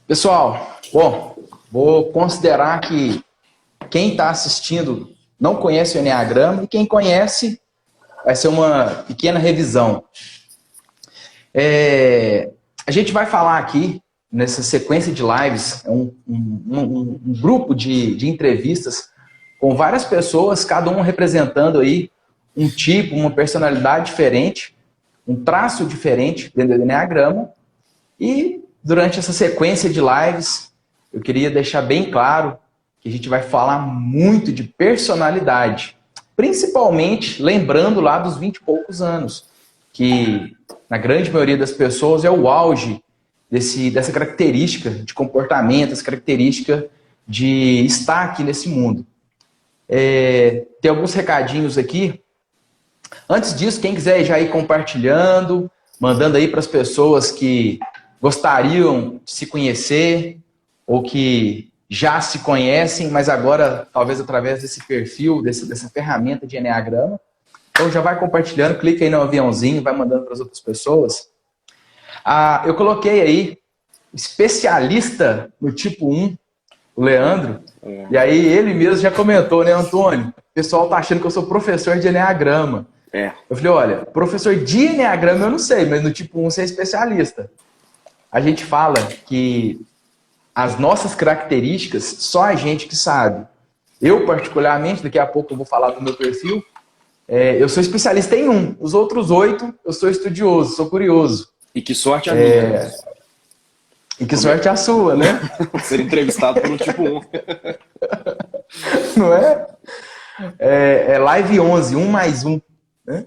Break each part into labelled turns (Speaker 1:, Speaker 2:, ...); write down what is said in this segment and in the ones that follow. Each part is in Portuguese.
Speaker 1: Pessoal, bom, vou considerar que quem está assistindo não conhece o Enneagrama e quem conhece vai ser uma pequena revisão. A gente vai falar aqui, nessa sequência de lives, um grupo de entrevistas com várias pessoas, cada um representando aí um tipo, uma personalidade diferente, um traço diferente dentro do Enneagrama. E durante essa sequência de lives, eu queria deixar bem claro que a gente vai falar muito de personalidade, principalmente lembrando lá dos 20 e poucos anos, que na grande maioria das pessoas é o auge dessa característica de comportamento, essa característica de estar aqui nesse mundo. Tem alguns recadinhos aqui. Antes disso, quem quiser já ir compartilhando, mandando aí para as pessoas que gostariam de se conhecer ou que já se conhecem, mas agora, talvez através desse perfil, dessa ferramenta de Enneagrama. Então já vai compartilhando, clica aí no aviãozinho, vai mandando para as outras pessoas. Eu coloquei aí, especialista no tipo 1, o Leandro, e aí ele mesmo já comentou, né, Antônio? O pessoal tá achando que eu sou professor de Enneagrama. Eu falei, olha, professor de Enneagrama eu não sei, mas no tipo 1 você é especialista. A gente fala que as nossas características, só a gente que sabe. Eu, particularmente, daqui a pouco eu vou falar do meu perfil, eu sou especialista em um. Os outros 8, eu sou estudioso, sou curioso.
Speaker 2: E que sorte a minha.
Speaker 1: E que sorte a sua, né?
Speaker 2: Ser entrevistado por um tipo 1.
Speaker 1: Não é? É live 11, 1 mais 1. Né?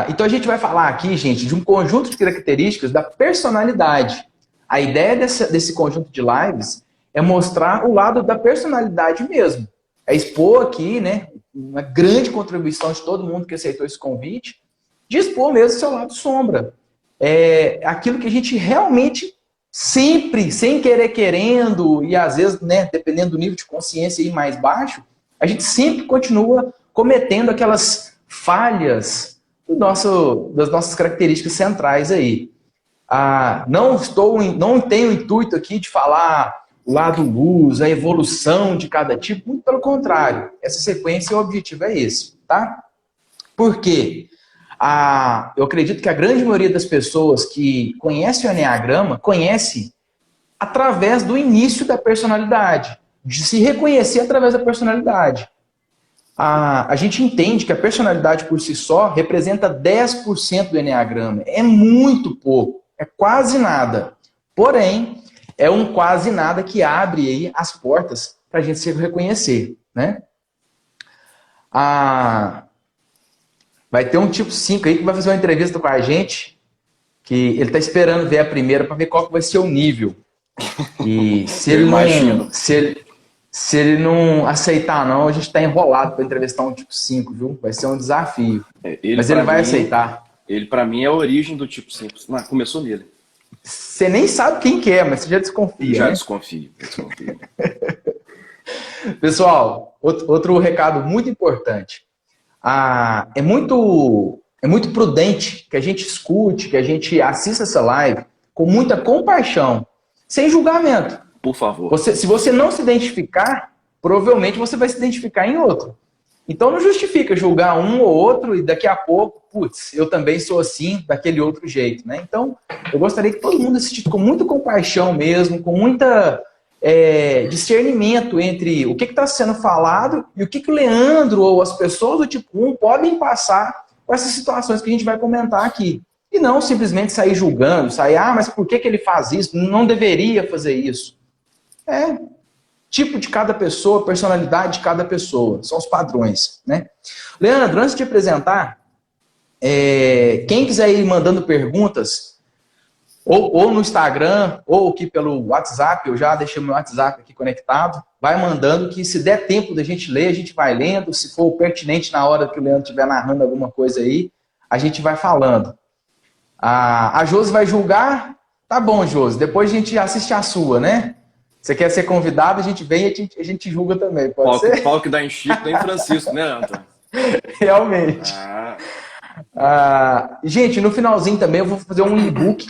Speaker 1: Então a gente vai falar aqui, gente, de um conjunto de características da personalidade. A ideia desse conjunto de lives é mostrar o lado da personalidade mesmo. É expor aqui, né, uma grande contribuição de todo mundo que aceitou esse convite, de expor mesmo o seu lado sombra. Aquilo que a gente realmente sempre, sem querer querendo, e às vezes, né, dependendo do nível de consciência aí mais baixo, a gente sempre continua cometendo aquelas falhas das nossas características centrais aí. Não tenho o intuito aqui de falar o lado luz, a evolução de cada tipo, muito pelo contrário. Essa sequência, o objetivo é esse, tá? Por quê? Eu acredito que a grande maioria das pessoas que conhecem o Enneagrama, conhece através do início da personalidade, de se reconhecer através da personalidade. A gente entende que a personalidade por si só representa 10% do Enneagrama. É muito pouco, é quase nada. Porém, é um quase nada que abre aí as portas para a gente se reconhecer, né? Vai ter um tipo 5 aí que vai fazer uma entrevista com a gente, que ele está esperando ver a primeira para ver qual que vai ser o nível. E se ele não aceitar, não, a gente está enrolado para entrevistar um tipo 5, viu? Vai ser um desafio. Mas ele vai aceitar.
Speaker 2: Ele, para mim, é a origem do tipo 5. Começou nele.
Speaker 1: Você nem sabe quem que é, mas você já desconfia,
Speaker 2: Já
Speaker 1: né?
Speaker 2: desconfio.
Speaker 1: Pessoal, outro recado muito importante. É muito prudente que a gente escute, que a gente assista essa live com muita compaixão, sem julgamento.
Speaker 2: Por favor.
Speaker 1: Se você não se identificar, provavelmente você vai se identificar em outro. Então não justifica julgar um ou outro e daqui a pouco, putz, eu também sou assim, daquele outro jeito, né? Então, eu gostaria que todo mundo assistisse com muita compaixão mesmo, com muita discernimento entre o que está sendo falado e o que o Leandro ou as pessoas do tipo 1 podem passar com essas situações que a gente vai comentar aqui. E não simplesmente sair julgando, mas por que ele faz isso? Não deveria fazer isso. Tipo de cada pessoa, personalidade de cada pessoa. São os padrões, né? Leandro, antes de apresentar, quem quiser ir mandando perguntas, ou no Instagram, ou aqui pelo WhatsApp, eu já deixei meu WhatsApp aqui conectado, vai mandando que se der tempo da gente ler, a gente vai lendo. Se for pertinente na hora que o Leandro estiver narrando alguma coisa aí, a gente vai falando. A Josi vai julgar? Tá bom, Josi. Depois a gente assiste a sua, né? Você quer ser convidado, a gente vem e a gente julga também, pode ser?
Speaker 2: Pau que dá em Chico, dá em Francisco, né, Antônio?
Speaker 1: Realmente. Gente, no finalzinho também eu vou fazer um e-book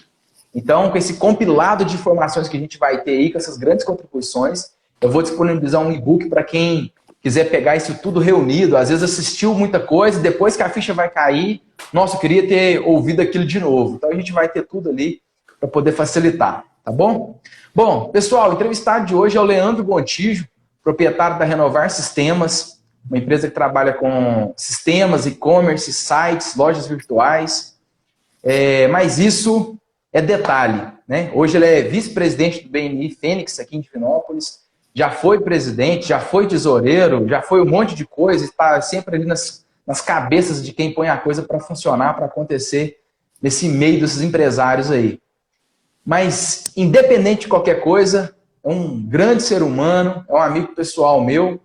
Speaker 1: Então, com esse compilado de informações que a gente vai ter aí, com essas grandes contribuições, eu vou disponibilizar um e-book para quem quiser pegar isso tudo reunido. Às vezes assistiu muita coisa, depois que a ficha vai cair, nossa, eu queria ter ouvido aquilo de novo. Então, a gente vai ter tudo ali para poder facilitar, tá bom? Bom, pessoal, o entrevistado de hoje é o Leandro Gontijo, proprietário da Renovar Sistemas, uma empresa que trabalha com sistemas, e-commerce, sites, lojas virtuais. Mas isso é detalhe, né? Hoje ele é vice-presidente do BNI Fênix, aqui em Divinópolis, já foi presidente, já foi tesoureiro, já foi um monte de coisa, está sempre ali nas cabeças de quem põe a coisa para funcionar, para acontecer nesse meio desses empresários aí. Mas, independente de qualquer coisa, é um grande ser humano, é um amigo pessoal meu,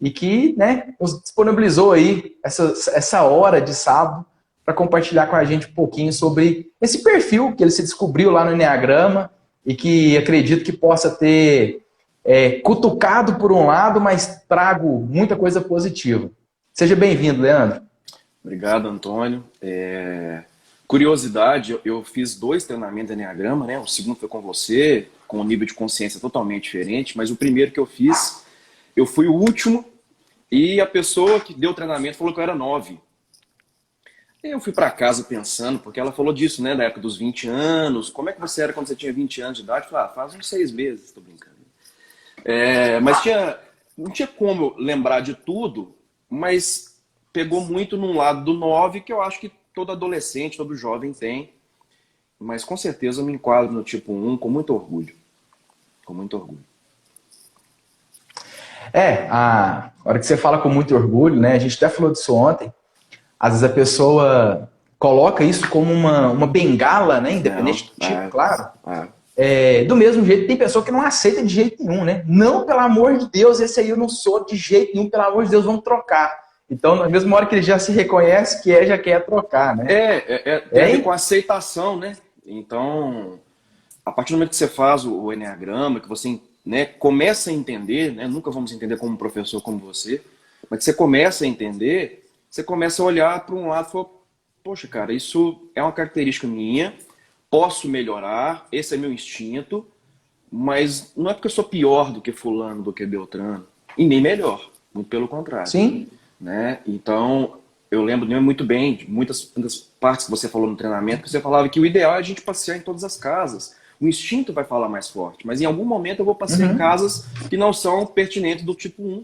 Speaker 1: e que, né, nos disponibilizou aí essa hora de sábado para compartilhar com a gente um pouquinho sobre esse perfil que ele se descobriu lá no Enneagrama e que acredito que possa ter cutucado por um lado, mas trago muita coisa positiva. Seja bem-vindo, Leandro.
Speaker 2: Obrigado, Antônio. Curiosidade, eu fiz 2 treinamentos de Enneagrama, né? O segundo foi com você, com um nível de consciência totalmente diferente, mas o primeiro que eu fiz, eu fui o último e a pessoa que deu o treinamento falou que eu era 9. Eu fui para casa pensando, porque ela falou disso, né, da época dos 20 anos, como é que você era quando você tinha 20 anos de idade? Eu falei, faz uns 6 meses, tô brincando. Mas não tinha como lembrar de tudo, mas pegou muito num lado do 9, que eu acho que todo adolescente, todo jovem tem, mas com certeza eu me enquadro no tipo 1 com muito orgulho. Com muito orgulho.
Speaker 1: A hora que você fala com muito orgulho, né? A gente até falou disso ontem. Às vezes a pessoa coloca isso como uma bengala, né? Independente do tipo, claro. Do mesmo jeito, tem pessoa que não aceita de jeito nenhum, né? Não, pelo amor de Deus, esse aí eu não sou de jeito nenhum, pelo amor de Deus, vamos trocar. Então, na mesma hora que ele já se reconhece que já quer trocar, né?
Speaker 2: Tem a ver com aceitação, né? Então, a partir do momento que você faz o Enneagrama, que você, né, começa a entender, né? Nunca vamos entender como um professor como você, mas que você começa a entender, você começa a olhar para um lado e fala, poxa, cara, isso é uma característica minha, posso melhorar, esse é meu instinto, mas não é porque eu sou pior do que fulano, do que Beltrano, e nem melhor, muito pelo contrário.
Speaker 1: Sim.
Speaker 2: Né? Então, eu lembro muito bem de muitas partes que você falou no treinamento, que você falava que o ideal é a gente passear em todas as casas. O instinto vai falar mais forte, mas em algum momento eu vou passear em casas que não são pertinentes do tipo 1.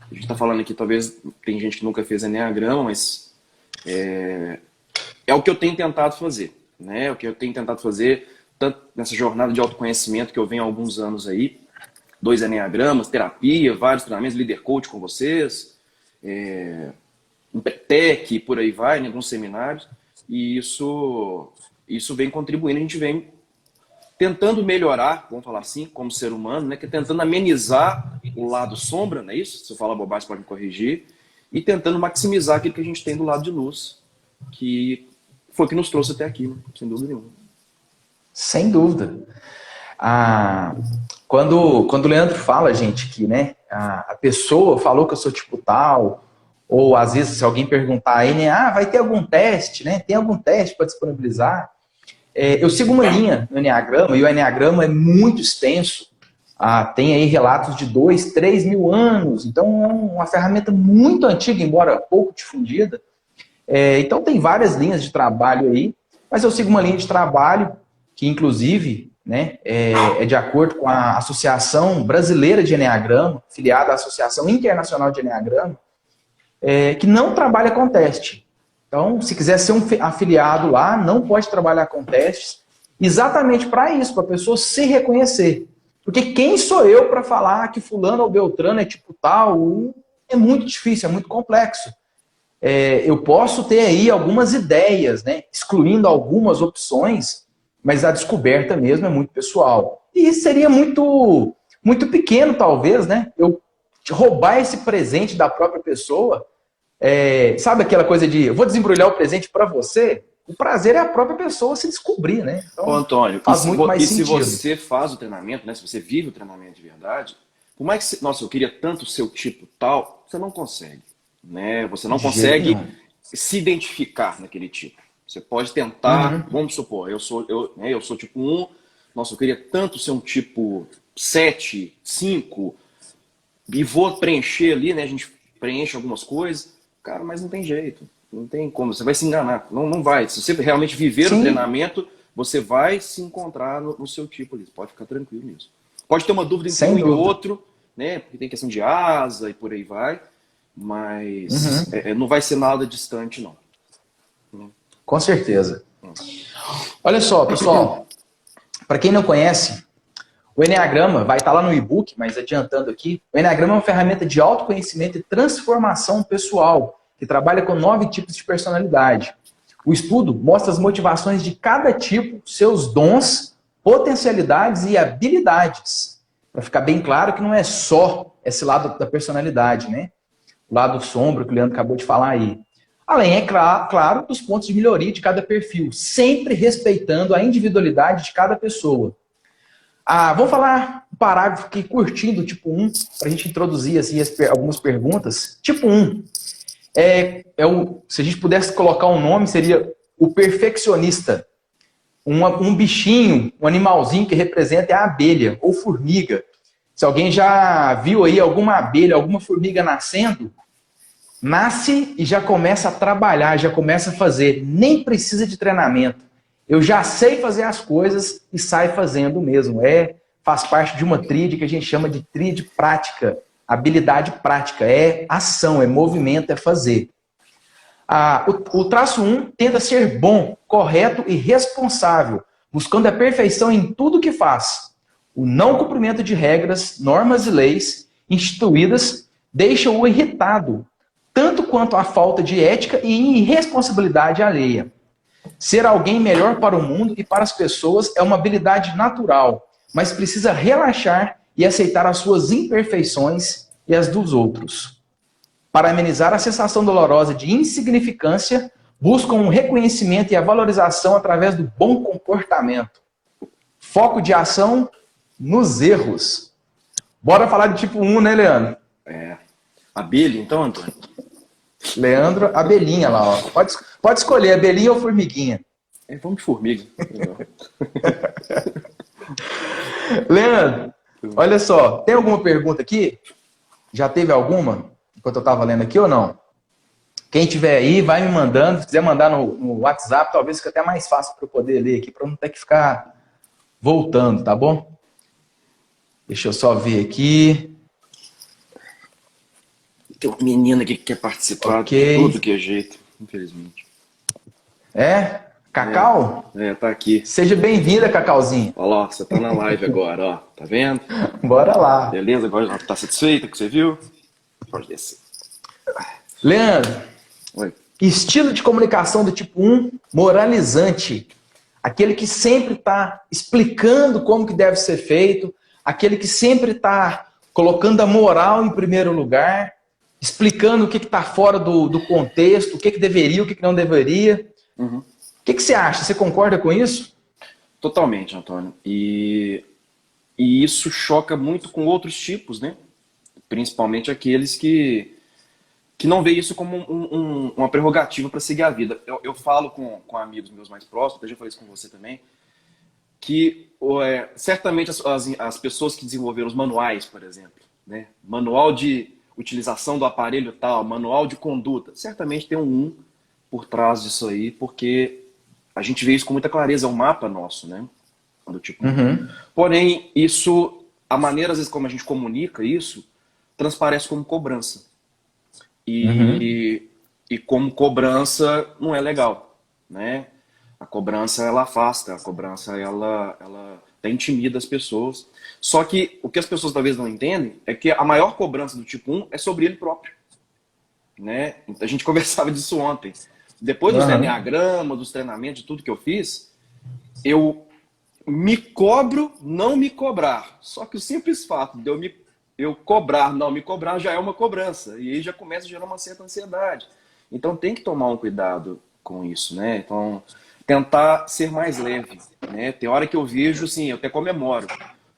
Speaker 2: A gente está falando aqui, talvez tem gente que nunca fez Enneagrama, mas é o que eu tenho tentado fazer. Né? O que eu tenho tentado fazer, tanto nessa jornada de autoconhecimento que eu venho há alguns anos aí, 2 Enneagramas, terapia, vários treinamentos, Leader Coach com vocês, um Tech, por aí vai, né? Alguns seminários, e isso vem contribuindo, a gente vem tentando melhorar, vamos falar assim, como ser humano, né? Que é tentando amenizar o lado sombra, não é isso? Se eu falar bobagem, pode me corrigir, e tentando maximizar aquilo que a gente tem do lado de luz, que foi o que nos trouxe até aqui, né? Sem dúvida nenhuma.
Speaker 1: Sem dúvida. Quando o Leandro fala, gente, que, né, a pessoa falou que eu sou tipo tal, ou às vezes se alguém perguntar aí, né, vai ter algum teste, né? Tem algum teste para disponibilizar? Eu sigo uma linha no Enneagrama, e o Enneagrama é muito extenso. Tem aí relatos de 2, 3 mil anos, então é uma ferramenta muito antiga, embora pouco difundida. Então tem várias linhas de trabalho aí, mas eu sigo uma linha de trabalho que, inclusive, né, é de acordo com a Associação Brasileira de Enneagrama, filiada à Associação Internacional de Enneagrama, que não trabalha com teste. Então, se quiser ser um afiliado lá, não pode trabalhar com testes, exatamente para isso, para a pessoa se reconhecer. Porque quem sou eu para falar que fulano ou beltrano é tipo tal? É muito difícil, é muito complexo. Eu posso ter aí algumas ideias, né, excluindo algumas opções, mas a descoberta mesmo é muito pessoal. E seria muito, muito pequeno, talvez, né, eu roubar esse presente da própria pessoa. Sabe aquela coisa de, eu vou desembrulhar o presente para você? O prazer é a própria pessoa se descobrir, né? Então,
Speaker 2: Antônio,
Speaker 1: faz muito mais sentido.
Speaker 2: Se você faz o treinamento, né, se você vive o treinamento de verdade, por mais que, nossa, eu queria tanto o seu tipo tal, você não consegue. Né? Você não consegue se identificar naquele tipo. Você pode tentar, vamos supor, eu sou tipo 1, nossa, eu queria tanto ser um tipo 7, 5, e vou preencher ali, né? A gente preenche algumas coisas, cara, mas não tem jeito, não tem como, você vai se enganar, não vai. Se você realmente viver o
Speaker 1: Sim,
Speaker 2: treinamento, você vai se encontrar no seu tipo ali, pode ficar tranquilo nisso. Pode ter uma dúvida entre
Speaker 1: sem
Speaker 2: um e
Speaker 1: dúvida.
Speaker 2: outro, né? Porque tem questão de asa e por aí vai, mas
Speaker 1: Uhum,
Speaker 2: não vai ser nada distante, não.
Speaker 1: com certeza. Olha só, pessoal, para quem não conhece, o Enneagrama vai estar lá no e-book, mas adiantando aqui, o Enneagrama é uma ferramenta de autoconhecimento e transformação pessoal, que trabalha com 9 tipos de personalidade. O estudo mostra as motivações de cada tipo, seus dons, potencialidades e habilidades. Para ficar bem claro que não é só esse lado da personalidade, né? O lado sombra que o Leandro acabou de falar aí. Além, é claro, dos pontos de melhoria de cada perfil, sempre respeitando a individualidade de cada pessoa. Vamos falar um parágrafo aqui curtinho do tipo 1, para a gente introduzir assim, algumas perguntas. Tipo 1, se a gente pudesse colocar um nome, seria o perfeccionista. Um bichinho, um animalzinho que representa é a abelha ou formiga. Se alguém já viu aí alguma abelha, alguma formiga nascendo, nasce e já começa a trabalhar, já começa a fazer. Nem precisa de treinamento. Eu já sei fazer as coisas e sai fazendo mesmo. Faz parte de uma tríade que a gente chama de tríade prática. Habilidade prática. É ação, é movimento, é fazer. O traço 1 tenta ser bom, correto e responsável, buscando a perfeição em tudo que faz. O não cumprimento de regras, normas e leis instituídas deixa-o irritado, tanto quanto a falta de ética e irresponsabilidade alheia. Ser alguém melhor para o mundo e para as pessoas é uma habilidade natural, mas precisa relaxar e aceitar as suas imperfeições e as dos outros. Para amenizar a sensação dolorosa de insignificância, buscam um reconhecimento e a valorização através do bom comportamento. Foco de ação nos erros. Bora falar de tipo 1, né, Leandro?
Speaker 2: Abelha, então, Antônio?
Speaker 1: Leandro, abelhinha lá, ó. Pode escolher, abelhinha ou formiguinha.
Speaker 2: Vamos de formiga. Legal.
Speaker 1: Leandro, olha só, tem alguma pergunta aqui? Já teve alguma? Enquanto eu estava lendo aqui ou não? Quem tiver aí, vai me mandando. Se quiser mandar no WhatsApp, talvez fique até mais fácil para eu poder ler aqui, para não ter que ficar voltando, tá bom? Deixa eu só ver aqui.
Speaker 2: Tem uma menina aqui que quer participar de tudo que é jeito, infelizmente.
Speaker 1: Cacau?
Speaker 2: Tá aqui.
Speaker 1: Seja bem-vinda, Cacauzinha.
Speaker 2: Olha lá, você tá na live agora, ó. Tá vendo?
Speaker 1: Bora lá.
Speaker 2: Beleza? Agora tá satisfeita com o que você viu? Pode descer.
Speaker 1: Leandro,
Speaker 2: Oi.
Speaker 1: estilo de comunicação do tipo 1, moralizante. Aquele que sempre está explicando como que deve ser feito, aquele que sempre está colocando a moral em primeiro lugar, explicando o que está fora do contexto, o que deveria, o que não deveria.
Speaker 2: Uhum.
Speaker 1: O que você acha? Você concorda com isso?
Speaker 2: Totalmente, Antônio. E isso choca muito com outros tipos, né? Principalmente aqueles que não veem isso como uma prerrogativa para seguir a vida. Eu falo com amigos meus mais próximos, eu já falei isso com você também, que certamente as pessoas que desenvolveram os manuais, por exemplo, né? Manual de utilização do aparelho tal, manual de conduta, certamente tem um por trás disso aí, porque a gente vê isso com muita clareza, é um mapa nosso, né? Do tipo. Porém, isso, a maneira, às vezes, como a gente comunica isso, transparece como cobrança. E como cobrança não é legal, né? A cobrança, ela afasta, a cobrança, ela até intimida as pessoas. Só que o que as pessoas talvez não entendem é que a maior cobrança do tipo 1 é sobre ele próprio, né? A gente conversava disso ontem. Depois dos enneagramas, dos treinamentos, de tudo que eu fiz, eu me cobro não me cobrar. Só que o simples fato de eu cobrar, não me cobrar, já é uma cobrança. E aí já começa a gerar uma certa ansiedade. Então tem que tomar um cuidado com isso, né? Então, tentar ser mais leve, né? Tem hora que eu vejo, assim, eu até comemoro.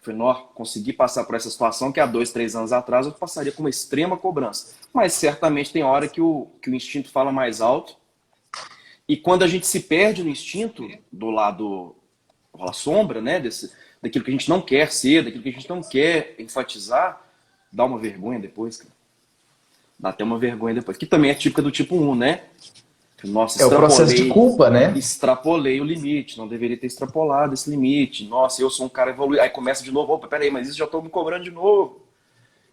Speaker 2: Falei, consegui passar por essa situação que há 2, 3 anos atrás eu passaria com uma extrema cobrança. Mas certamente tem hora que o instinto fala mais alto E quando a gente se perde no instinto, do lado a sombra, né, daquilo que a gente não quer ser, daquilo que a gente não quer enfatizar, dá uma vergonha depois, cara. Dá até uma vergonha depois. Que também é típica do tipo 1, né? Nossa,
Speaker 1: É o processo de culpa, né?
Speaker 2: extrapolei o limite, não deveria ter extrapolado esse limite. Nossa, eu sou um cara evoluído. Aí começa de novo, opa, peraí, mas isso já estou me cobrando de novo.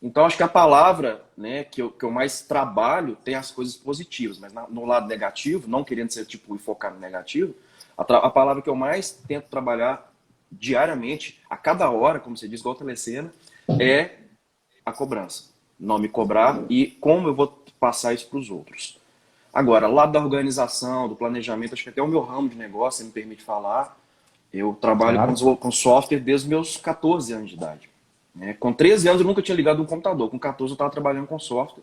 Speaker 2: Então, acho que a palavra, né, que eu mais trabalho tem as coisas positivas, mas no lado negativo, não querendo ser tipo e focar no negativo, a palavra que eu mais tento trabalhar diariamente, a cada hora, como você diz, igual a telecena, é a cobrança. Não me cobrar e como eu vou passar isso para os outros. Agora, lado da organização, do planejamento, acho que até o meu ramo de negócio, se me permite falar, eu trabalho com software desde os meus 14 anos de idade. Com 13 anos eu nunca tinha ligado um computador, com 14 eu estava trabalhando com software,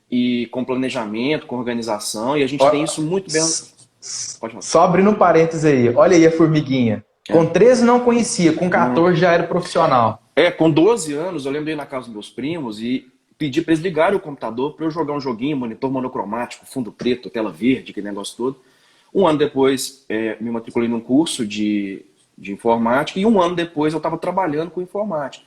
Speaker 2: e com planejamento, com organização, e a gente tem isso muito bem...
Speaker 1: Pode falar. Só abrindo um parênteses aí, olha aí a formiguinha. Com 13 não conhecia, com 14 já era profissional.
Speaker 2: Com 12 anos eu lembro de ir na casa dos meus primos e pedi para eles ligarem o computador para eu jogar um joguinho, monitor monocromático, fundo preto, tela verde, aquele negócio todo. Um ano depois me matriculei num curso de informática e um ano depois eu estava trabalhando com informática.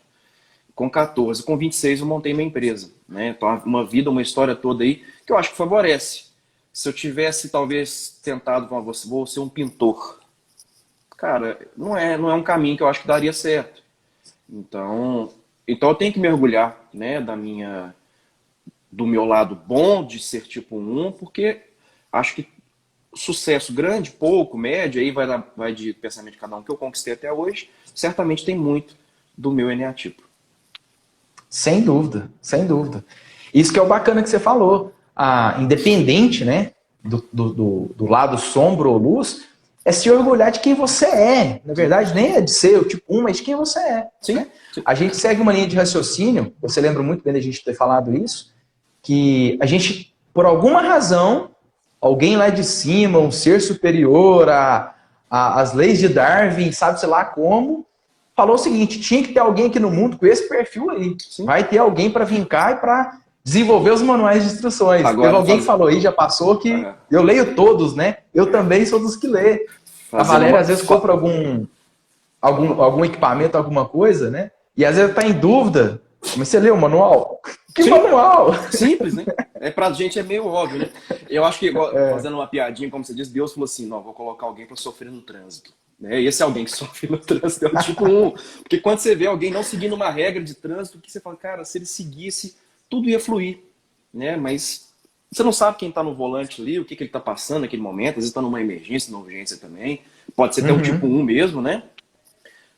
Speaker 2: Com 14, com 26 eu montei minha empresa. Né? Então, uma vida, uma história toda aí que eu acho que favorece. Se eu tivesse, talvez, tentado, vou ser um pintor. Cara, não é um caminho que eu acho que daria certo. Então eu tenho que mergulhar, né, do meu lado bom de ser tipo 1, porque acho que sucesso grande, pouco, médio, aí vai de pensamento de cada um que eu conquistei até hoje, certamente tem muito do meu eneatipo.
Speaker 1: Sem dúvida, sem dúvida. Isso que é o bacana que você falou. Independente, né, do lado sombra ou luz, é se orgulhar de quem você é. Na verdade, nem é de ser o tipo 1, mas de quem você é.
Speaker 2: Sim.
Speaker 1: Né? A gente segue uma linha de raciocínio, você lembra muito bem da gente ter falado isso, que a gente, por alguma razão, alguém lá de cima, um ser superior às leis de Darwin, sabe-se lá como, falou o seguinte, tinha que ter alguém aqui no mundo com esse perfil aí. Sim. Vai ter alguém para vir cá e para desenvolver os manuais de instruções. Agora, teve alguém que falou aí, já passou, que eu leio todos, né? Eu também sou dos que lê. A Valéria às vezes compra algum equipamento, alguma coisa, né? E às vezes está em dúvida. Mas você lê o manual? Que Sim. Manual?
Speaker 2: Simples, né? Pra gente é meio óbvio, né? Eu acho que, fazendo uma piadinha, como você disse, Deus falou assim, não, vou colocar alguém para sofrer no trânsito. E esse alguém que sofre no trânsito é o tipo 1. Porque quando você vê alguém não seguindo uma regra de trânsito, que você fala, cara, se ele seguisse, tudo ia fluir. Né? Mas você não sabe quem está no volante ali, o que ele está passando naquele momento. Às vezes está numa emergência, numa urgência também. Pode ser até o tipo 1 mesmo, né?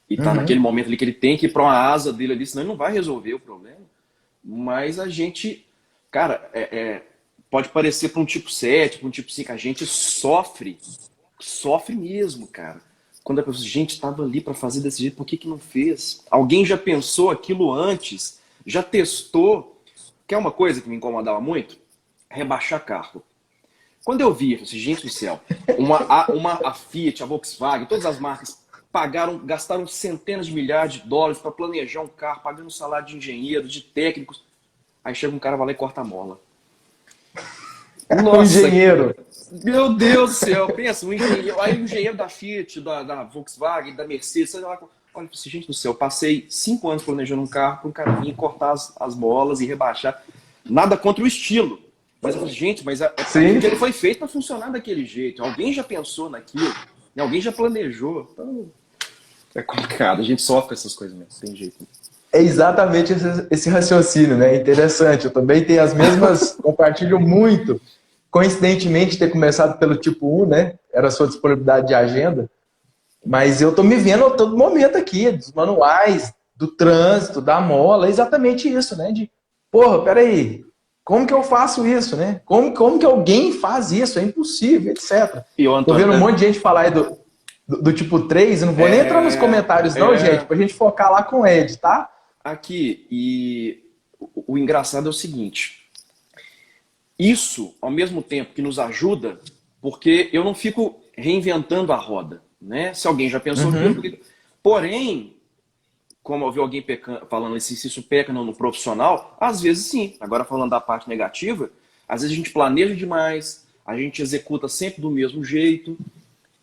Speaker 2: E tá naquele momento ali que ele tem que ir para uma asa dele ali, senão ele não vai resolver o problema. Mas a gente, cara, pode parecer para um tipo 7, para um tipo 5, a gente sofre mesmo, cara. Quando a pessoa, gente, estava ali para fazer desse jeito, por que não fez? Alguém já pensou aquilo antes? Já testou? Que é uma coisa que me incomodava muito? Rebaixar carro. Quando eu vi, eu falei, gente do céu, a Fiat, a Volkswagen, todas as marcas gastaram centenas de milhares de dólares para planejar um carro, pagando salário de engenheiro, de técnicos. Aí chega um cara, vai lá e corta a mola.
Speaker 1: Nossa, engenheiro.
Speaker 2: Meu Deus do céu, pensa, um engenheiro, aí o engenheiro da Fiat, da Volkswagen, da Mercedes, sei lá, olha, gente do céu, eu passei 5 anos planejando um carro para um cara vir cortar as molas e rebaixar. Nada contra o estilo. Mas eu falei, gente, porque ele foi feito para funcionar daquele jeito. Alguém já pensou naquilo, alguém já planejou. Então, é complicado, a gente sofre essas coisas mesmo, sem jeito.
Speaker 1: É exatamente esse raciocínio, né? Interessante. Eu também tenho as mesmas, compartilho muito. Coincidentemente, ter começado pelo tipo 1, né? Era a sua disponibilidade de agenda. Mas eu tô me vendo a todo momento aqui, dos manuais, do trânsito, da mola, é exatamente isso, né? De, porra, peraí, como que eu faço isso, né? Como que alguém faz isso? É impossível, etc. Tô vendo um monte de gente falar aí do tipo 3, eu não vou nem entrar nos comentários não, gente, pra gente focar lá com o Ed, tá?
Speaker 2: Aqui, e o engraçado é o seguinte, isso, ao mesmo tempo que nos ajuda, porque eu não fico reinventando a roda, né? Se alguém já pensou aquilo, porém, como eu vi alguém falando se isso peca no profissional, às vezes sim. Agora falando da parte negativa, às vezes a gente planeja demais, a gente executa sempre do mesmo jeito,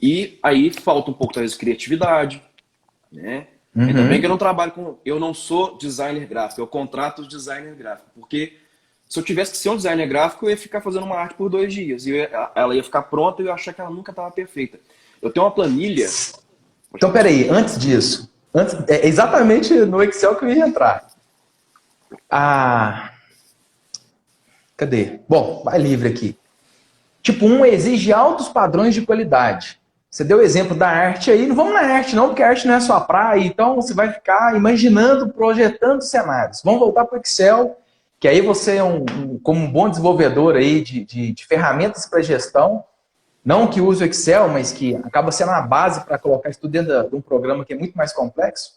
Speaker 2: e aí falta um pouco, talvez, de criatividade, né? Ainda bem que eu não trabalho com... Eu não sou designer gráfico, eu contrato os designer gráfico, porque se eu tivesse que ser um designer gráfico, eu ia ficar fazendo uma arte por 2 dias, e ela ia ficar pronta e eu ia achar que ela nunca estava perfeita. Eu tenho uma planilha...
Speaker 1: Então, peraí, antes disso, é exatamente no Excel que eu ia entrar. Cadê? Bom, vai livre aqui. Tipo, exige altos padrões de qualidade. Você deu o exemplo da arte aí, não vamos na arte não, porque a arte não é sua praia, então você vai ficar imaginando, projetando cenários. Vamos voltar para o Excel, que aí você, como um bom desenvolvedor aí de ferramentas para gestão, não que use o Excel, mas que acaba sendo a base para colocar isso tudo dentro de um programa que é muito mais complexo.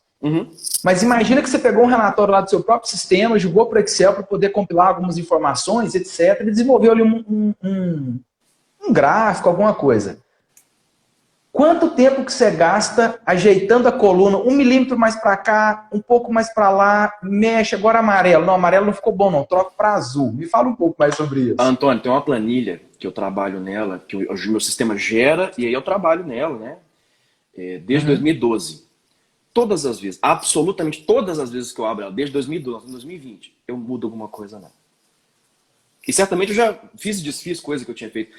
Speaker 1: Mas imagina que você pegou um relatório lá do seu próprio sistema, jogou para o Excel para poder compilar algumas informações, etc. E desenvolveu ali um gráfico, alguma coisa. Quanto tempo que você gasta ajeitando a coluna 1 milímetro mais para cá, um pouco mais para lá, mexe, agora amarelo. Não, amarelo não ficou bom não, troca para azul. Me fala um pouco mais sobre isso.
Speaker 2: Antônio, tem uma planilha que eu trabalho nela, que o meu sistema gera, e aí eu trabalho nela, né? Desde 2012. Todas as vezes, absolutamente todas as vezes que eu abro ela, desde 2012, 2020, eu mudo alguma coisa nela. E certamente eu já fiz e desfiz coisa que eu tinha feito.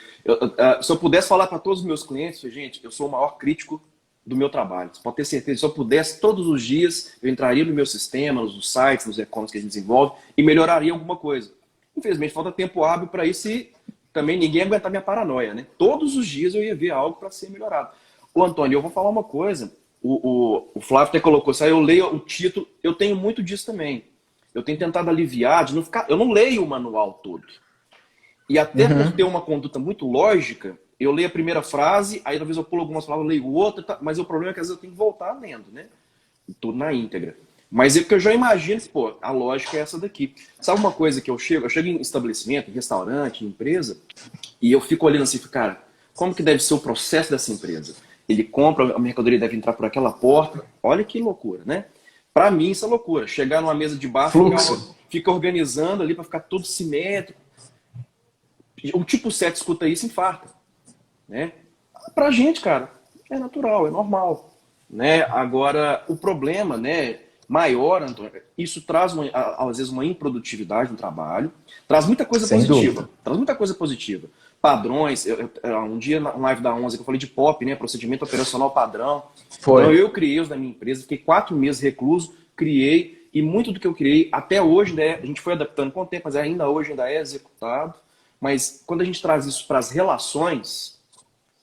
Speaker 2: Se eu pudesse falar para todos os meus clientes, gente, eu sou o maior crítico do meu trabalho. Você pode ter certeza, se eu pudesse, todos os dias, eu entraria no meu sistema, nos sites, nos e-commerce que a gente desenvolve e melhoraria alguma coisa. Infelizmente, falta tempo hábil para isso e também ninguém aguentar minha paranoia, né? Todos os dias eu ia ver algo para ser melhorado. Ô, Antônio, eu vou falar uma coisa. O Flávio até colocou isso aí, eu leio o título, eu tenho muito disso também. Eu tenho tentado aliviar, de não ficar. Eu não leio o manual todo. E até por ter uma conduta muito lógica, eu leio a primeira frase, aí talvez eu pulo algumas palavras, leio outra, mas o problema é que às vezes eu tenho que voltar lendo, né? Tudo na íntegra. Mas é porque eu já imagino que, pô, a lógica é essa daqui. Sabe uma coisa que eu chego em estabelecimento, em restaurante, em empresa, e eu fico olhando assim, cara, como que deve ser o processo dessa empresa? Ele compra, a mercadoria deve entrar por aquela porta. Olha que loucura, né? Para mim, isso é loucura. Chegar numa mesa de bar, fica organizando ali para ficar tudo simétrico. O tipo 7 escuta isso e infarta. Né? Pra gente, cara, é natural, é normal. Né? Agora, o problema, né, maior, Antônio, isso traz, às vezes, uma improdutividade no trabalho. Traz muita coisa positiva. Traz muita coisa positiva. Padrões. Um dia, na live da 11, que eu falei de POP, né, procedimento operacional padrão.
Speaker 1: Foi.
Speaker 2: Então, eu criei os da minha empresa, fiquei 4 meses recluso, criei, e muito do que eu criei, até hoje, né, a gente foi adaptando com o tempo, mas ainda hoje ainda é executado. Mas quando a gente traz isso para as relações,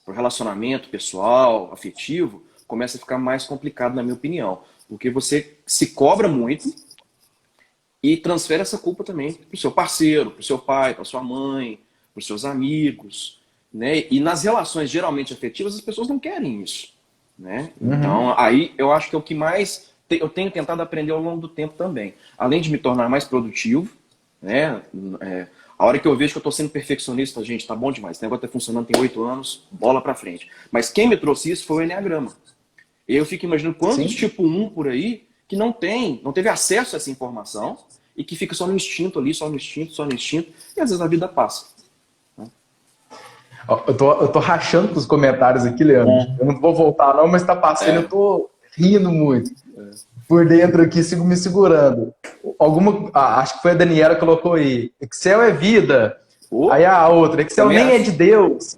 Speaker 2: para o relacionamento pessoal, afetivo, começa a ficar mais complicado, na minha opinião. Porque você se cobra muito e transfere essa culpa também para o seu parceiro, para o seu pai, para sua mãe, para os seus amigos. Né? E nas relações geralmente afetivas, as pessoas não querem isso. Né? Então, aí eu acho que é o que mais eu tenho tentado aprender ao longo do tempo também. Além de me tornar mais produtivo, né? A hora que eu vejo que eu estou sendo perfeccionista, gente, tá bom demais. Esse negócio está funcionando tem 8 anos, bola para frente. Mas quem me trouxe isso foi o Enneagrama. E eu fico imaginando quantos tipo 1 por aí que não teve acesso a essa informação e que fica só no instinto ali, só no instinto, e às vezes a vida passa.
Speaker 1: Eu tô rachando com os comentários aqui, Leandro. Eu não vou voltar não, mas tá passando, eu tô rindo muito. Por dentro aqui, sigo me segurando. Acho que foi a Daniela que colocou aí. Excel é vida. Aí a outra, Excel nem é de Deus.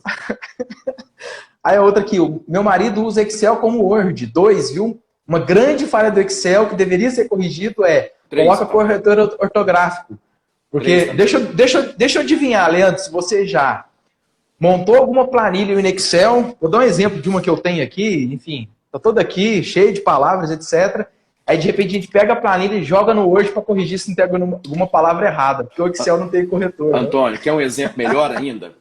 Speaker 1: Aí a outra aqui, o meu marido usa Excel como Word. 2, viu? Uma grande falha do Excel que deveria ser corrigido coloca corretor ortográfico. Porque, deixa eu adivinhar, Leandro, se você já montou alguma planilha no Excel, vou dar um exemplo de uma que eu tenho aqui, enfim, tá toda aqui, cheio de palavras, etc. Aí, de repente, a gente pega a planilha e joga no Word para corrigir se não tem alguma palavra errada, porque o Excel não tem corretor.
Speaker 2: Antônio, né? Quer um exemplo melhor ainda?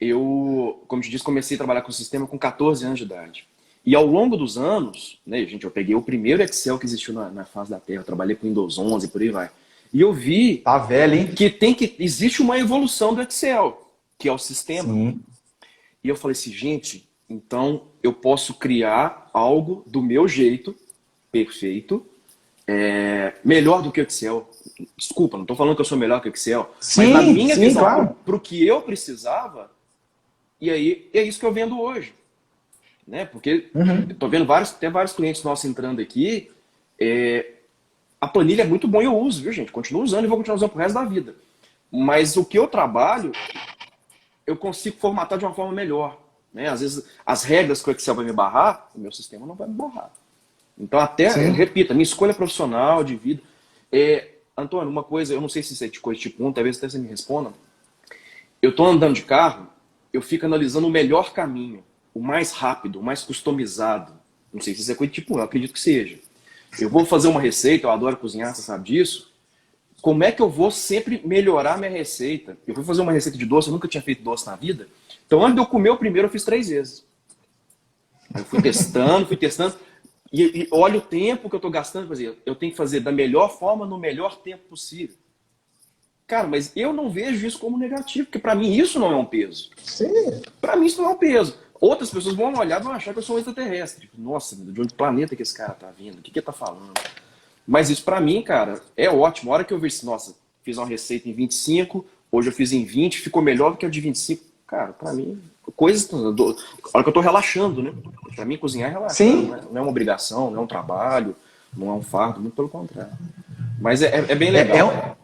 Speaker 2: Eu, como te disse, comecei a trabalhar com o sistema com 14 anos de idade. E ao longo dos anos, né, gente, eu peguei o primeiro Excel que existiu na face da Terra, eu trabalhei com Windows 11, por aí vai. E eu vi
Speaker 1: tá velho, hein?
Speaker 2: que existe uma evolução do Excel, que é o sistema.
Speaker 1: Sim.
Speaker 2: E eu falei assim, gente, então eu posso criar algo do meu jeito, perfeito, melhor do que o Excel. Desculpa, não estou falando que eu sou melhor que o Excel,
Speaker 1: Sim,
Speaker 2: mas na minha visão,
Speaker 1: claro.
Speaker 2: para o que eu precisava, E aí é isso que eu vendo hoje. Né? Porque eu tô vendo vários clientes nossos entrando aqui. A planilha é muito bom e eu uso, viu, gente? Continuo usando e vou continuar usando pro resto da vida. Mas o que eu trabalho, eu consigo formatar de uma forma melhor. Né? Às vezes, as regras que o Excel vai me barrar, o meu sistema não vai me barrar. Então, repito, a minha escolha profissional, de vida. Antônio, uma coisa, eu não sei se isso é de coisa tipo 1, talvez até você me responda. Eu tô andando de carro, eu fico analisando o melhor caminho, o mais rápido, o mais customizado. Não sei se isso é coisa tipo 1, eu acredito que seja. Eu vou fazer uma receita, eu adoro cozinhar, você sabe disso. Como é que eu vou sempre melhorar minha receita? Eu vou fazer uma receita de doce, eu nunca tinha feito doce na vida. Então, antes de eu comer o primeiro, eu fiz 3 vezes. Eu fui testando. E olha o tempo que eu estou gastando. Por exemplo, eu tenho que fazer da melhor forma, no melhor tempo possível. Cara, mas eu não vejo isso como negativo, porque para mim isso não é um peso. Para mim isso não é um peso. Outras pessoas vão olhar e vão achar que eu sou um extraterrestre. Tipo, nossa, de onde planeta que esse cara tá vindo? O que ele tá falando? Mas isso para mim, cara, é ótimo. A hora que eu vejo, nossa, fiz uma receita em 25, hoje eu fiz em 20, ficou melhor do que a de 25. Cara, para mim, coisas... A hora que eu tô relaxando, né? Para mim, cozinhar é relaxando. Né? Não é uma obrigação, não é um trabalho, não é um fardo, muito pelo contrário. Mas é bem legal.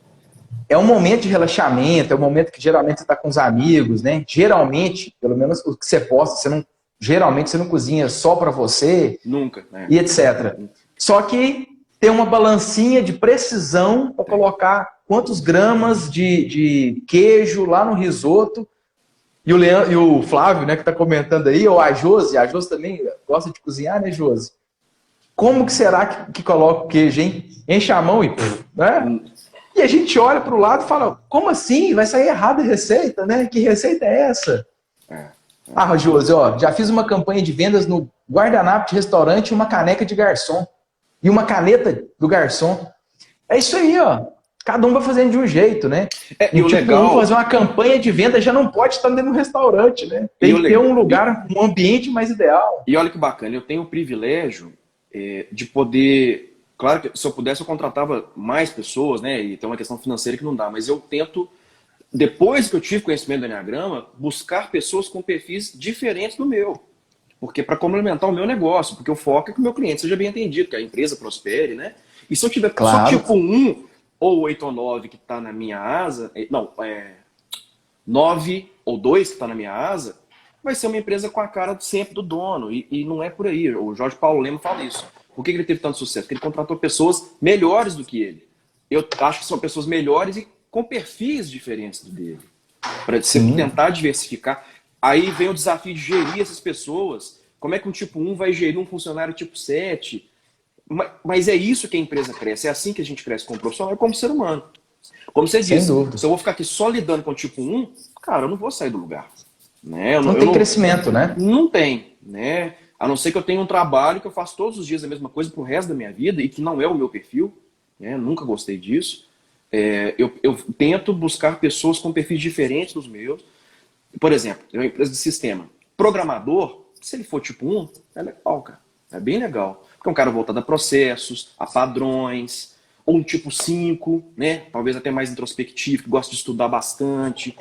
Speaker 1: É um momento de relaxamento, é um momento que geralmente você está com os amigos, né? Geralmente, pelo menos o que você posta, geralmente você não cozinha só para você.
Speaker 2: Nunca, né?
Speaker 1: E etc. Só que tem uma balancinha de precisão para colocar quantos gramas de queijo lá no risoto. E o Flávio, né, que está comentando aí, ou a Josi também gosta de cozinhar, né, Josi? Como que será que coloca o queijo, hein? Enche a mão e... né? E a gente olha para o lado e fala, como assim? Vai sair errada a receita, né? Que receita é essa? Ah, Josi, ó, já fiz uma campanha de vendas no guardanapo de restaurante e uma caneca de garçom. E uma caneta do garçom. É isso aí, ó. Cada um vai fazendo de um jeito, né?
Speaker 2: E o legal...
Speaker 1: fazer uma campanha de venda já não pode estar dentro de um restaurante, né? Tem que ter um lugar, um ambiente mais ideal.
Speaker 2: E olha que bacana, eu tenho o privilégio de poder... Claro que se eu pudesse eu contratava mais pessoas, né? E tem uma questão financeira que não dá, mas eu tento, depois que eu tive conhecimento do Enneagrama, buscar pessoas com perfis diferentes do meu. Porque para complementar o meu negócio, porque o foco é que o meu cliente seja bem atendido, que a empresa prospere, né? E se eu tiver só tipo 1 ou 8 ou 9 que está na minha asa, 9 ou 2 que está na minha asa, vai ser uma empresa com a cara sempre do dono. E não é por aí. O Jorge Paulo Lema fala isso. Por que ele teve tanto sucesso? Porque ele contratou pessoas melhores do que ele. Eu acho que são pessoas melhores e com perfis diferentes do dele. Para tentar diversificar. Aí vem o desafio de gerir essas pessoas. Como é que um tipo 1 vai gerir um funcionário tipo 7? Mas é isso que a empresa cresce. É assim que a gente cresce como profissional e como ser humano. Como você disse, se eu vou ficar aqui só lidando com o tipo 1, cara, eu não vou sair do lugar. Né?
Speaker 1: Não tem crescimento, né?
Speaker 2: Não tem, né? A não ser que eu tenha um trabalho que eu faço todos os dias a mesma coisa pro resto da minha vida e que não é o meu perfil, né? Nunca gostei disso. Eu tento buscar pessoas com perfis diferentes dos meus. Por exemplo, eu uma empresa de sistema. Programador, se ele for tipo 1, é legal, cara. É bem legal. Porque é um cara voltado a processos, a padrões, ou um tipo 5, né? Talvez até mais introspectivo, que gosta de estudar bastante,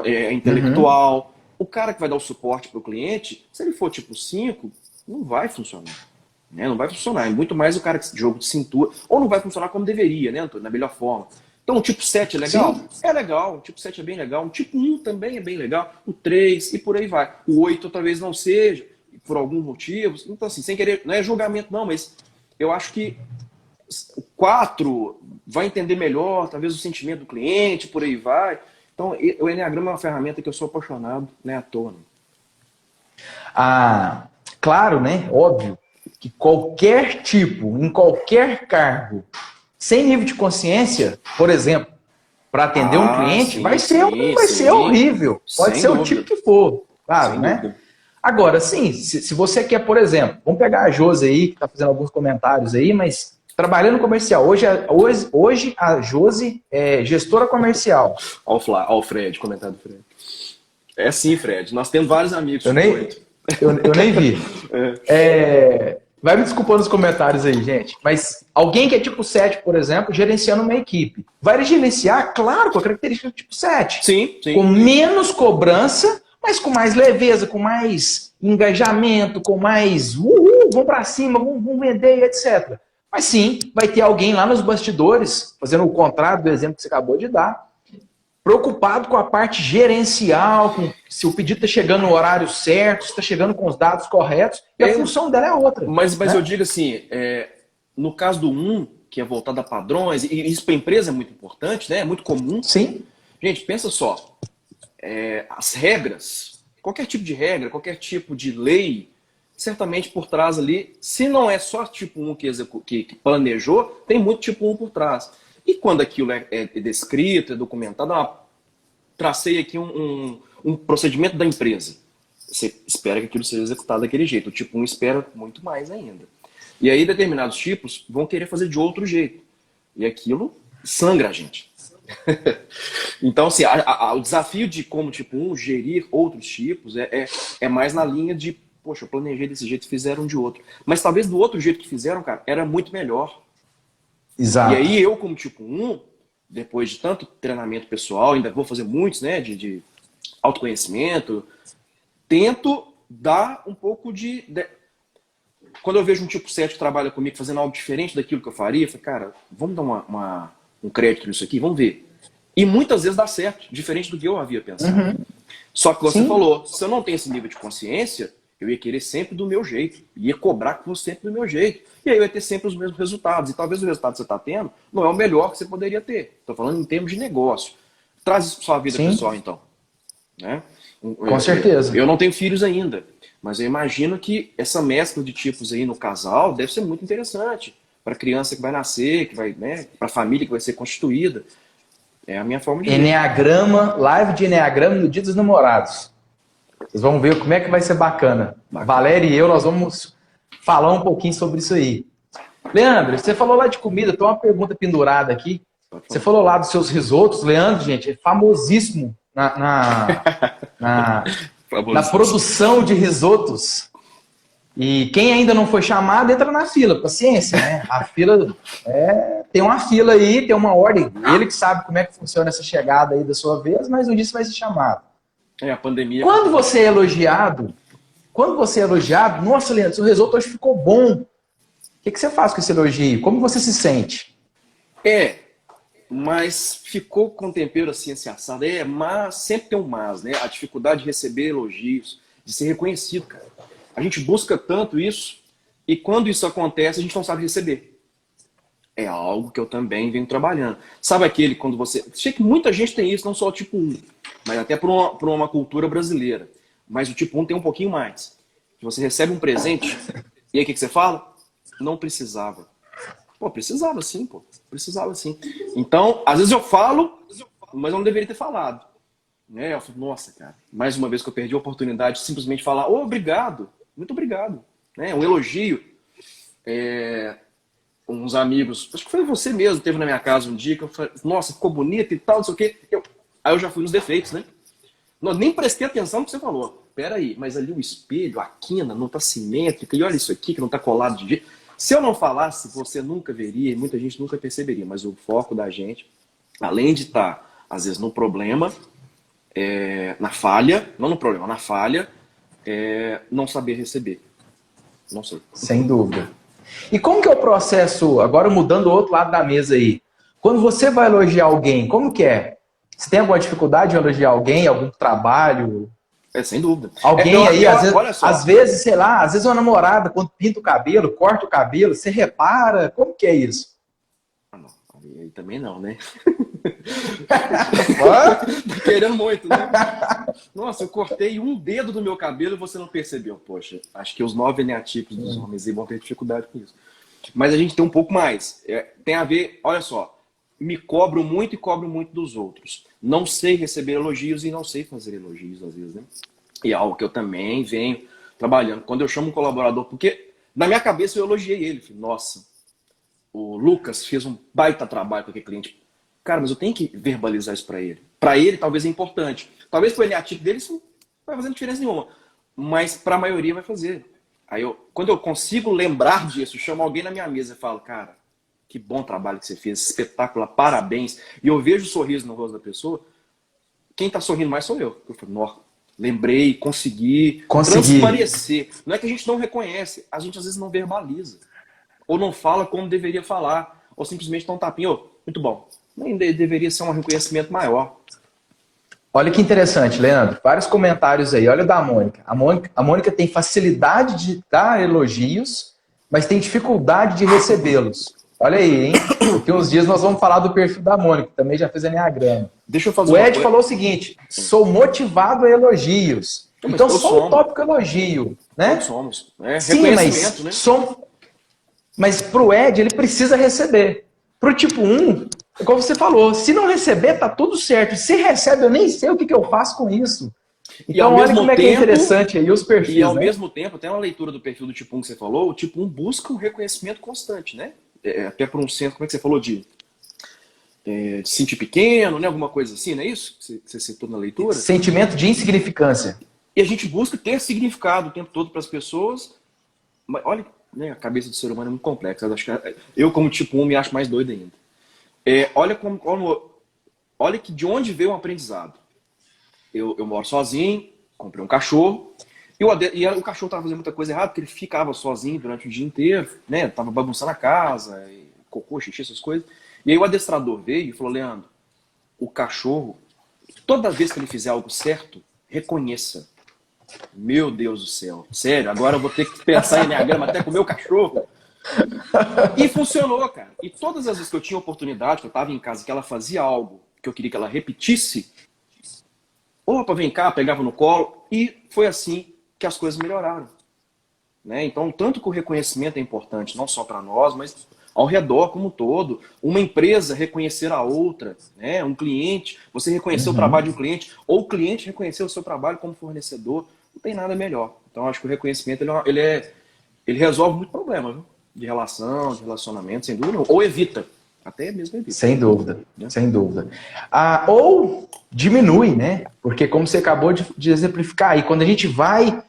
Speaker 2: é intelectual. O cara que vai dar o suporte para o cliente, se ele for tipo 5, não vai funcionar. Né? Não vai funcionar. É muito mais o cara de jogo de cintura. Ou não vai funcionar como deveria, né, Antônio? Na melhor forma. Então o tipo 7 é legal? Sim. É legal. O tipo 7 é bem legal. O tipo 1 também é bem legal. O 3 e por aí vai. O 8 talvez não seja, por alguns motivos. Então assim, sem querer, não é julgamento não, mas eu acho que o 4 vai entender melhor, talvez o sentimento do cliente, por aí vai. Então, o Enneagrama é uma ferramenta que eu sou apaixonado, não é à toa.
Speaker 1: Claro, né? Óbvio que qualquer tipo, em qualquer cargo, sem nível de consciência, por exemplo, para atender um cliente,
Speaker 2: sim,
Speaker 1: vai ser horrível. Pode ser o tipo que for, claro, né? Dúvida. Agora, sim, se você quer, por exemplo, vamos pegar a Josi aí, que está fazendo alguns comentários aí, mas... Trabalhando no comercial. Hoje a Josi é gestora comercial.
Speaker 2: Olha o Fred, comentário do Fred. É sim, Fred. Nós temos vários amigos.
Speaker 1: Eu nem vi. Vai me desculpando nos comentários aí, gente. Mas alguém que é tipo 7, por exemplo, gerenciando uma equipe. Vai gerenciar, claro, com a característica do tipo 7.
Speaker 2: Sim.
Speaker 1: Com menos cobrança, mas com mais leveza, com mais engajamento, com mais vamos para cima, vamos vender, etc. Mas sim, vai ter alguém lá nos bastidores, fazendo o contrário do exemplo que você acabou de dar, preocupado com a parte gerencial, com se o pedido está chegando no horário certo, se está chegando com os dados corretos, e a função dela é outra.
Speaker 2: Mas
Speaker 1: né?
Speaker 2: eu digo assim, no caso do que é voltado a padrões, e isso para a empresa é muito importante, né? É muito comum.
Speaker 1: Sim.
Speaker 2: Gente, pensa só, as regras, qualquer tipo de regra, qualquer tipo de lei, certamente por trás ali, se não é só tipo 1 que planejou, tem muito tipo 1 por trás. E quando aquilo é descrito, é documentado, tracei aqui um procedimento da empresa. Você espera que aquilo seja executado daquele jeito. O tipo 1 espera muito mais ainda. E aí determinados tipos vão querer fazer de outro jeito. E aquilo sangra a gente. Então, assim, o desafio de como tipo 1 gerir outros tipos é mais na linha de, poxa, eu planejei desse jeito e fizeram de outro. Mas talvez do outro jeito que fizeram, cara, era muito melhor.
Speaker 1: Exato.
Speaker 2: E aí eu, como tipo 1, depois de tanto treinamento pessoal, ainda vou fazer muitos, né, de autoconhecimento, tento dar um pouco Quando eu vejo um tipo 7 que trabalha comigo fazendo algo diferente daquilo que eu faria, eu falo, cara, vamos dar um crédito nisso aqui, vamos ver. E muitas vezes dá certo, diferente do que eu havia pensado. Só que você falou, se eu não tenho esse nível de consciência, eu ia querer sempre do meu jeito, ia cobrar que fosse sempre do meu jeito. E aí eu ia ter sempre os mesmos resultados. E talvez o resultado que você está tendo não é o melhor que você poderia ter. Estou falando em termos de negócio. Traz isso para sua vida pessoal, então. Né?
Speaker 1: Com certeza.
Speaker 2: Eu não tenho filhos ainda, mas eu imagino que essa mescla de tipos aí no casal deve ser muito interessante para a criança que vai nascer, que vai, né, para a família que vai ser constituída. É a minha forma de ver.
Speaker 1: Enneagrama, live de Enneagrama no Dia dos Namorados. Vocês vão ver como é que vai ser bacana. Valéria e eu, nós vamos falar um pouquinho sobre isso aí. Leandro, você falou lá de comida, tem uma pergunta pendurada aqui. Você falou lá dos seus risotos. Leandro, gente, é famosíssimo na produção de risotos. E quem ainda não foi chamado, entra na fila. Paciência, né? A fila, tem uma fila aí, tem uma ordem. Ele que sabe como é que funciona essa chegada aí da sua vez, mas um dia você vai ser chamado.
Speaker 2: A pandemia...
Speaker 1: Quando você é elogiado, nossa, Leandro, seu risoto hoje ficou bom. O que você faz com esse elogio? Como você se sente?
Speaker 2: Mas ficou com tempero assim assado. Mas sempre tem um mas, né? A dificuldade de receber elogios, de ser reconhecido, cara. A gente busca tanto isso, e quando isso acontece, a gente não sabe receber. É algo que eu também venho trabalhando. Sabe aquele quando você... Sei que muita gente tem isso, não só o tipo 1, mas até por uma cultura brasileira. Mas o tipo 1 tem um pouquinho mais. Você recebe um presente, e aí o que você fala? Não precisava. Pô, precisava sim, pô. Precisava sim. Então, às vezes eu falo, mas eu não deveria ter falado. Né? Eu falo, nossa, cara, mais uma vez que eu perdi a oportunidade de simplesmente falar, obrigado, muito obrigado. Né? Um elogio. Uns amigos, acho que foi você mesmo, teve na minha casa um dia, que eu falei, nossa, ficou bonito e tal, não sei o quê. Aí eu já fui nos defeitos, né? Não, nem prestei atenção no que você falou. Peraí, mas ali o espelho, a quina não tá simétrica, e olha isso aqui que não tá colado de jeito. Se eu não falasse, você nunca veria, e muita gente nunca perceberia, mas o foco da gente, além de estar, às vezes, no problema, na falha, não no problema, na falha, não saber receber. Não sei.
Speaker 1: Sem dúvida. E como que é o processo, agora mudando o outro lado da mesa aí, quando você vai elogiar alguém, como que é? Você tem alguma dificuldade de elogiar alguém, algum trabalho?
Speaker 2: Sem dúvida.
Speaker 1: Alguém às vezes, sei lá, às vezes uma namorada, quando pinta o cabelo, corta o cabelo, você repara, como que é isso?
Speaker 2: Não, aí também não, né? Querendo muito, né? Nossa, eu cortei um dedo do meu cabelo e você não percebeu. Poxa, acho que os 9 eneatipos dos homens aí vão ter dificuldade com isso. Mas a gente tem um pouco mais. Tem a ver, olha só, me cobro muito e cobro muito dos outros. Não sei receber elogios e não sei fazer elogios às vezes, né? E é algo que eu também venho trabalhando. Quando eu chamo um colaborador, porque na minha cabeça eu elogiei ele. Falei, nossa, o Lucas fez um baita trabalho com aquele cliente. Cara, mas eu tenho que verbalizar isso para ele. Para ele, talvez é importante. Talvez para o eneatipo dele isso não vai fazer diferença nenhuma. Mas para a maioria vai fazer. Aí quando eu consigo lembrar disso, eu chamo alguém na minha mesa e falo, cara, que bom trabalho que você fez, espetacular, parabéns. E eu vejo o sorriso no rosto da pessoa. Quem está sorrindo mais sou eu. Eu falo, nossa, lembrei, consegui transparecer. Não é que a gente não reconhece, a gente às vezes não verbaliza. Ou não fala como deveria falar. Ou simplesmente dá um tapinha. Oh, muito bom. Nem deveria ser um reconhecimento maior.
Speaker 1: Olha que interessante, Leandro. Vários comentários aí. Olha o da Mônica. A Mônica tem facilidade de dar elogios, mas tem dificuldade de recebê-los. Olha aí, hein? Daqui uns dias nós vamos falar do perfil da Mônica, que também já fez Enneagrama.
Speaker 2: Deixa eu fazer
Speaker 1: o Ed falou o seguinte: sou motivado a elogios. Então só o tópico elogio, né?
Speaker 2: Todos somos.
Speaker 1: Sim, mas
Speaker 2: né?
Speaker 1: Mas pro Ed, ele precisa receber. Pro tipo 1, como você falou, se não receber, tá tudo certo. Se recebe, eu nem sei o que eu faço com isso. Então, olha como é que é interessante aí os perfis.
Speaker 2: E ao mesmo tempo, até uma leitura do perfil do tipo 1 que você falou, o tipo 1 busca um reconhecimento constante, né? Até por um centro, como é que você falou? De se sentir pequeno, né? Alguma coisa assim, não é isso que você citou na leitura?
Speaker 1: Sentimento de insignificância.
Speaker 2: E a gente busca ter significado o tempo todo para as pessoas. Mas olha, né, a cabeça do ser humano é muito complexa. Eu, como tipo 1, me acho mais doido ainda. Olha que de onde veio o aprendizado. Eu moro sozinho, comprei um cachorro, e o cachorro estava fazendo muita coisa errada, porque ele ficava sozinho durante o dia inteiro, né? Tava bagunçando a casa, cocô, xixi, essas coisas. E aí o adestrador veio e falou: Leandro, o cachorro, toda vez que ele fizer algo certo, reconheça. Meu Deus do céu, sério, agora eu vou ter que pensar em Enneagrama até com o meu cachorro. E funcionou, cara. E todas as vezes que eu tinha oportunidade, que eu estava em casa, que ela fazia algo que eu queria que ela repetisse, opa, vem cá, pegava no colo, e foi assim que as coisas melhoraram. Né? Então, tanto que o reconhecimento é importante, não só para nós, mas ao redor como um todo. Uma empresa reconhecer a outra, né? Um cliente, você reconhecer o trabalho de um cliente, ou o cliente reconhecer o seu trabalho como fornecedor, não tem nada melhor. Então, acho que o reconhecimento ele resolve muito problema, viu? De relação, de relacionamento, sem dúvida, ou evita. Até mesmo evita.
Speaker 1: Sem dúvida, né? Sem dúvida. Ou diminui, né? Porque como você acabou de exemplificar aí, quando a gente vai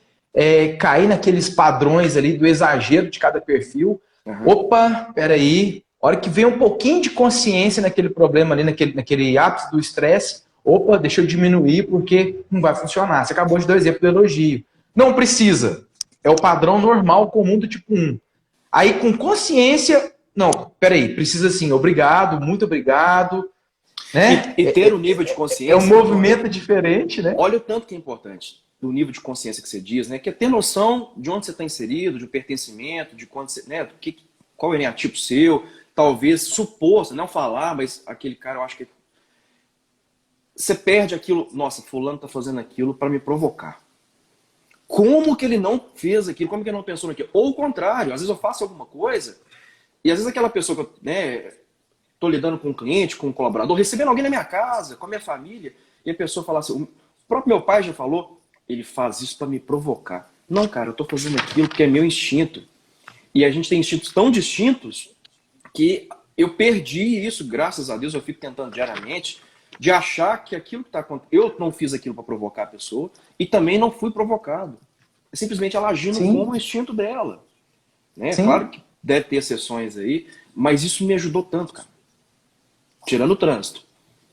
Speaker 1: cair naqueles padrões ali do exagero de cada perfil, opa, peraí, hora que vem um pouquinho de consciência naquele problema ali, naquele ápice do estresse, opa, deixa eu diminuir porque não vai funcionar. Você acabou de dar o exemplo do elogio. Não precisa. É o padrão normal comum do tipo 1. Aí com consciência, não, peraí, precisa sim, obrigado, muito obrigado. Né?
Speaker 2: E ter um nível de consciência...
Speaker 1: É um movimento diferente, né?
Speaker 2: Olha o tanto que é importante do nível de consciência que você diz, né? Que é ter noção de onde você está inserido, de pertencimento, de quando você, né? Qual é o eneatipo seu, talvez supor, não falar, mas aquele cara, eu acho que você perde aquilo, nossa, fulano está fazendo aquilo para me provocar. Como que ele não fez aquilo? Como que ele não pensou naquilo? Ou o contrário, às vezes eu faço alguma coisa e às vezes aquela pessoa que eu, né, tô lidando com um cliente, com um colaborador, recebendo alguém na minha casa, com a minha família, e a pessoa fala assim, o próprio meu pai já falou, ele faz isso para me provocar. Não, cara, eu tô fazendo aquilo porque é meu instinto. E a gente tem instintos tão distintos que eu perdi isso, graças a Deus, eu fico tentando diariamente, de achar que aquilo que está acontecendo, eu não fiz aquilo para provocar a pessoa e também não fui provocado. É simplesmente ela agindo como o instinto dela. Né? Claro que deve ter exceções aí, mas isso me ajudou tanto, cara. Tirando o trânsito.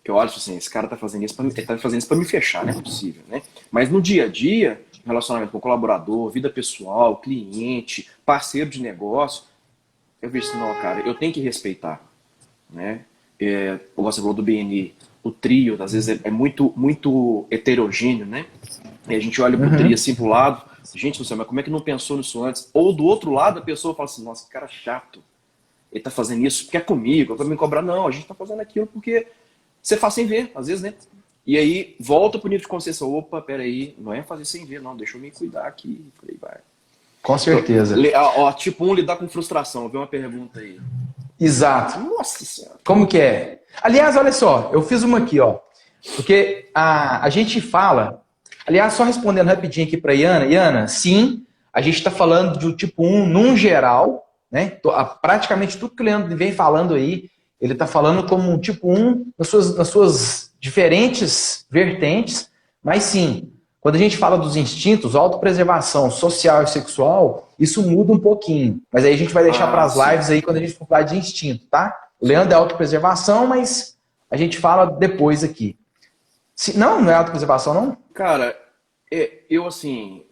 Speaker 2: Que eu olho assim, esse cara tá fazendo isso para me fechar, não é possível, né? Mas no dia a dia, relacionamento com o colaborador, vida pessoal, cliente, parceiro de negócio, eu vejo assim, não, cara, eu tenho que respeitar, né? Você falou do BNI, o trio, às vezes é muito, muito heterogêneo, né? E a gente olha pro trio assim pro lado, gente do céu, mas como é que não pensou nisso antes? Ou do outro lado a pessoa fala assim, nossa, que cara chato. Ele tá fazendo isso porque é comigo, é pra me cobrar. Não, a gente tá fazendo aquilo porque você faz sem ver, às vezes, né? E aí volta pro nível de consciência. Opa, peraí, não é fazer sem ver, não, deixa eu me cuidar aqui. Por aí vai.
Speaker 1: Com certeza.
Speaker 2: Tipo 1, lidar com frustração. Eu vi uma pergunta aí.
Speaker 1: Exato.
Speaker 2: Nossa Senhora.
Speaker 1: Como que é? Aliás, olha só, eu fiz uma aqui, ó. Porque a gente fala... Aliás, só respondendo rapidinho aqui para Iana. Iana, sim, a gente está falando de um tipo 1 num geral, né? Praticamente tudo que o Leandro vem falando aí, ele está falando como um tipo 1 nas suas diferentes vertentes, mas sim, quando a gente fala dos instintos, autopreservação social e sexual, isso muda um pouquinho. Mas aí a gente vai deixar para as lives aí quando a gente for falar de instinto, tá? O Leandro é autopreservação, mas a gente fala depois aqui. Não é autopreservação, não?
Speaker 2: Cara, Assim,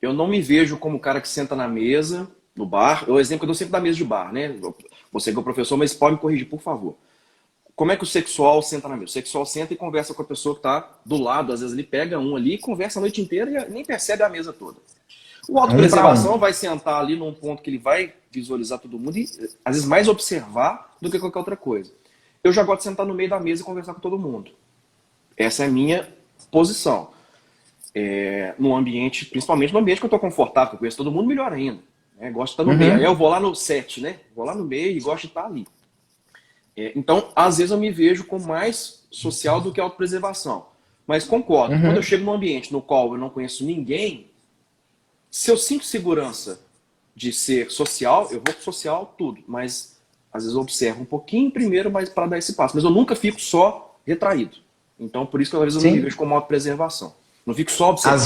Speaker 2: eu não me vejo como o cara que senta na mesa, no bar. O exemplo que eu dou sempre da mesa de bar, né? Você que é o professor, mas pode me corrigir, por favor. Como é que o sexual senta na mesa? O sexual senta e conversa com a pessoa que está do lado. Às vezes ele pega um ali, conversa a noite inteira e nem percebe a mesa toda. O autopreservação vai sentar ali num ponto que ele vai visualizar todo mundo e, às vezes, mais observar do que qualquer outra coisa. Eu já gosto de sentar no meio da mesa e conversar com todo mundo. Essa é a minha posição. No ambiente, principalmente no ambiente que eu estou confortável, que eu conheço todo mundo, melhor ainda. Gosto de estar no meio. Aí eu vou lá no set, né? Vou lá no meio e gosto de estar ali. Então, às vezes eu me vejo como mais social do que autopreservação. Mas concordo, quando eu chego num ambiente no qual eu não conheço ninguém, se eu sinto segurança de ser social, eu vou pro social tudo. Mas, às vezes eu observo um pouquinho primeiro para dar esse passo. Mas eu nunca fico só retraído. Então, por isso que às vezes eu não me vejo como autopreservação. Não fico só observando.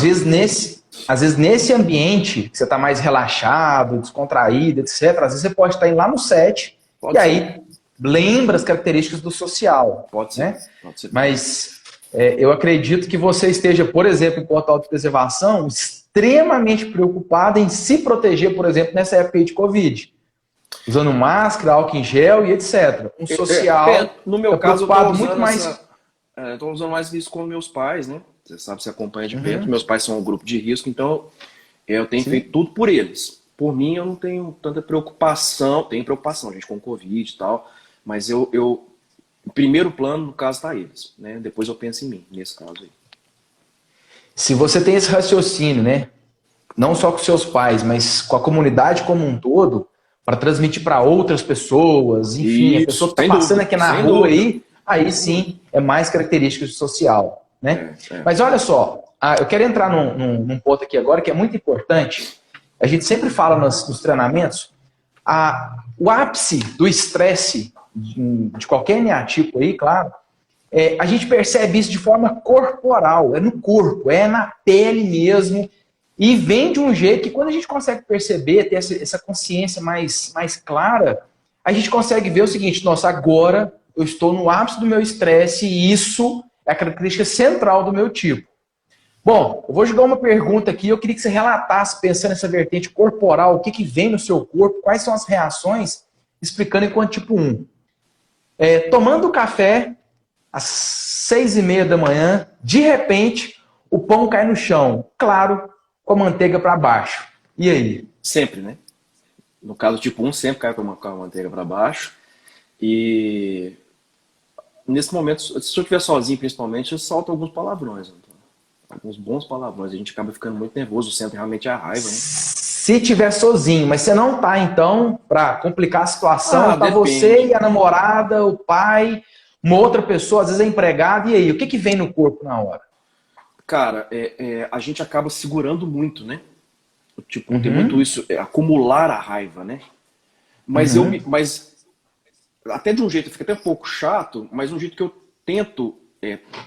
Speaker 1: Às vezes nesse ambiente, que você está mais relaxado, descontraído, etc., às vezes você pode estar indo lá no set aí lembra as características do social.
Speaker 2: Pode ser.
Speaker 1: Né?
Speaker 2: Pode ser.
Speaker 1: Mas eu acredito que você esteja, por exemplo, enquanto autopreservação, extremamente preocupado em se proteger, por exemplo, nessa época de Covid. Usando máscara, álcool em gel e etc. Um social.
Speaker 2: No meu caso, eu estou
Speaker 1: muito mais.
Speaker 2: Estou usando mais isso com meus pais, né? Você sabe, você acompanha de perto. Meus pais são um grupo de risco, então eu tenho feito tudo por eles. Por mim, eu não tenho tanta preocupação. Tenho preocupação, gente, com o Covid e tal. Mas o primeiro plano, no caso, está eles. Né? Depois eu penso em mim, nesse caso aí.
Speaker 1: Se você tem esse raciocínio, né? Não só com seus pais, mas com a comunidade como um todo, para transmitir para outras pessoas, enfim, a pessoa que está passando aqui na rua aí sim é mais característica social. Né? Mas olha só, eu quero entrar num ponto aqui agora que é muito importante. A gente sempre fala nos treinamentos, o ápice do estresse de qualquer eneatipo aí, claro, a gente percebe isso de forma corporal, é no corpo, é na pele mesmo, e vem de um jeito que quando a gente consegue perceber, ter essa consciência mais clara, a gente consegue ver o seguinte, nossa, agora eu estou no ápice do meu estresse e isso é a característica central do meu tipo. Bom, eu vou jogar uma pergunta aqui, eu queria que você relatasse, pensando nessa vertente corporal, o que vem no seu corpo, quais são as reações, explicando enquanto tipo 1. Tomando café, às 6h30 da manhã, de repente, o pão cai no chão, claro, com a manteiga para baixo. E aí?
Speaker 2: Sempre, né? No caso tipo 1, sempre cai com a manteiga para baixo. E nesse momento, se eu estiver sozinho, principalmente, eu solto alguns palavrões. Então. Alguns bons palavrões. A gente acaba ficando muito nervoso, sente realmente a raiva, né?
Speaker 1: Se estiver sozinho, mas você não tá, então, para complicar a situação, tá você e a namorada, o pai, uma outra pessoa, às vezes é empregado, e aí? O que vem no corpo na hora?
Speaker 2: Cara, a gente acaba segurando muito, né? Tipo, tem muito isso, acumular a raiva, né? Mas mas até de um jeito, fica até um pouco chato, mas um jeito que eu tento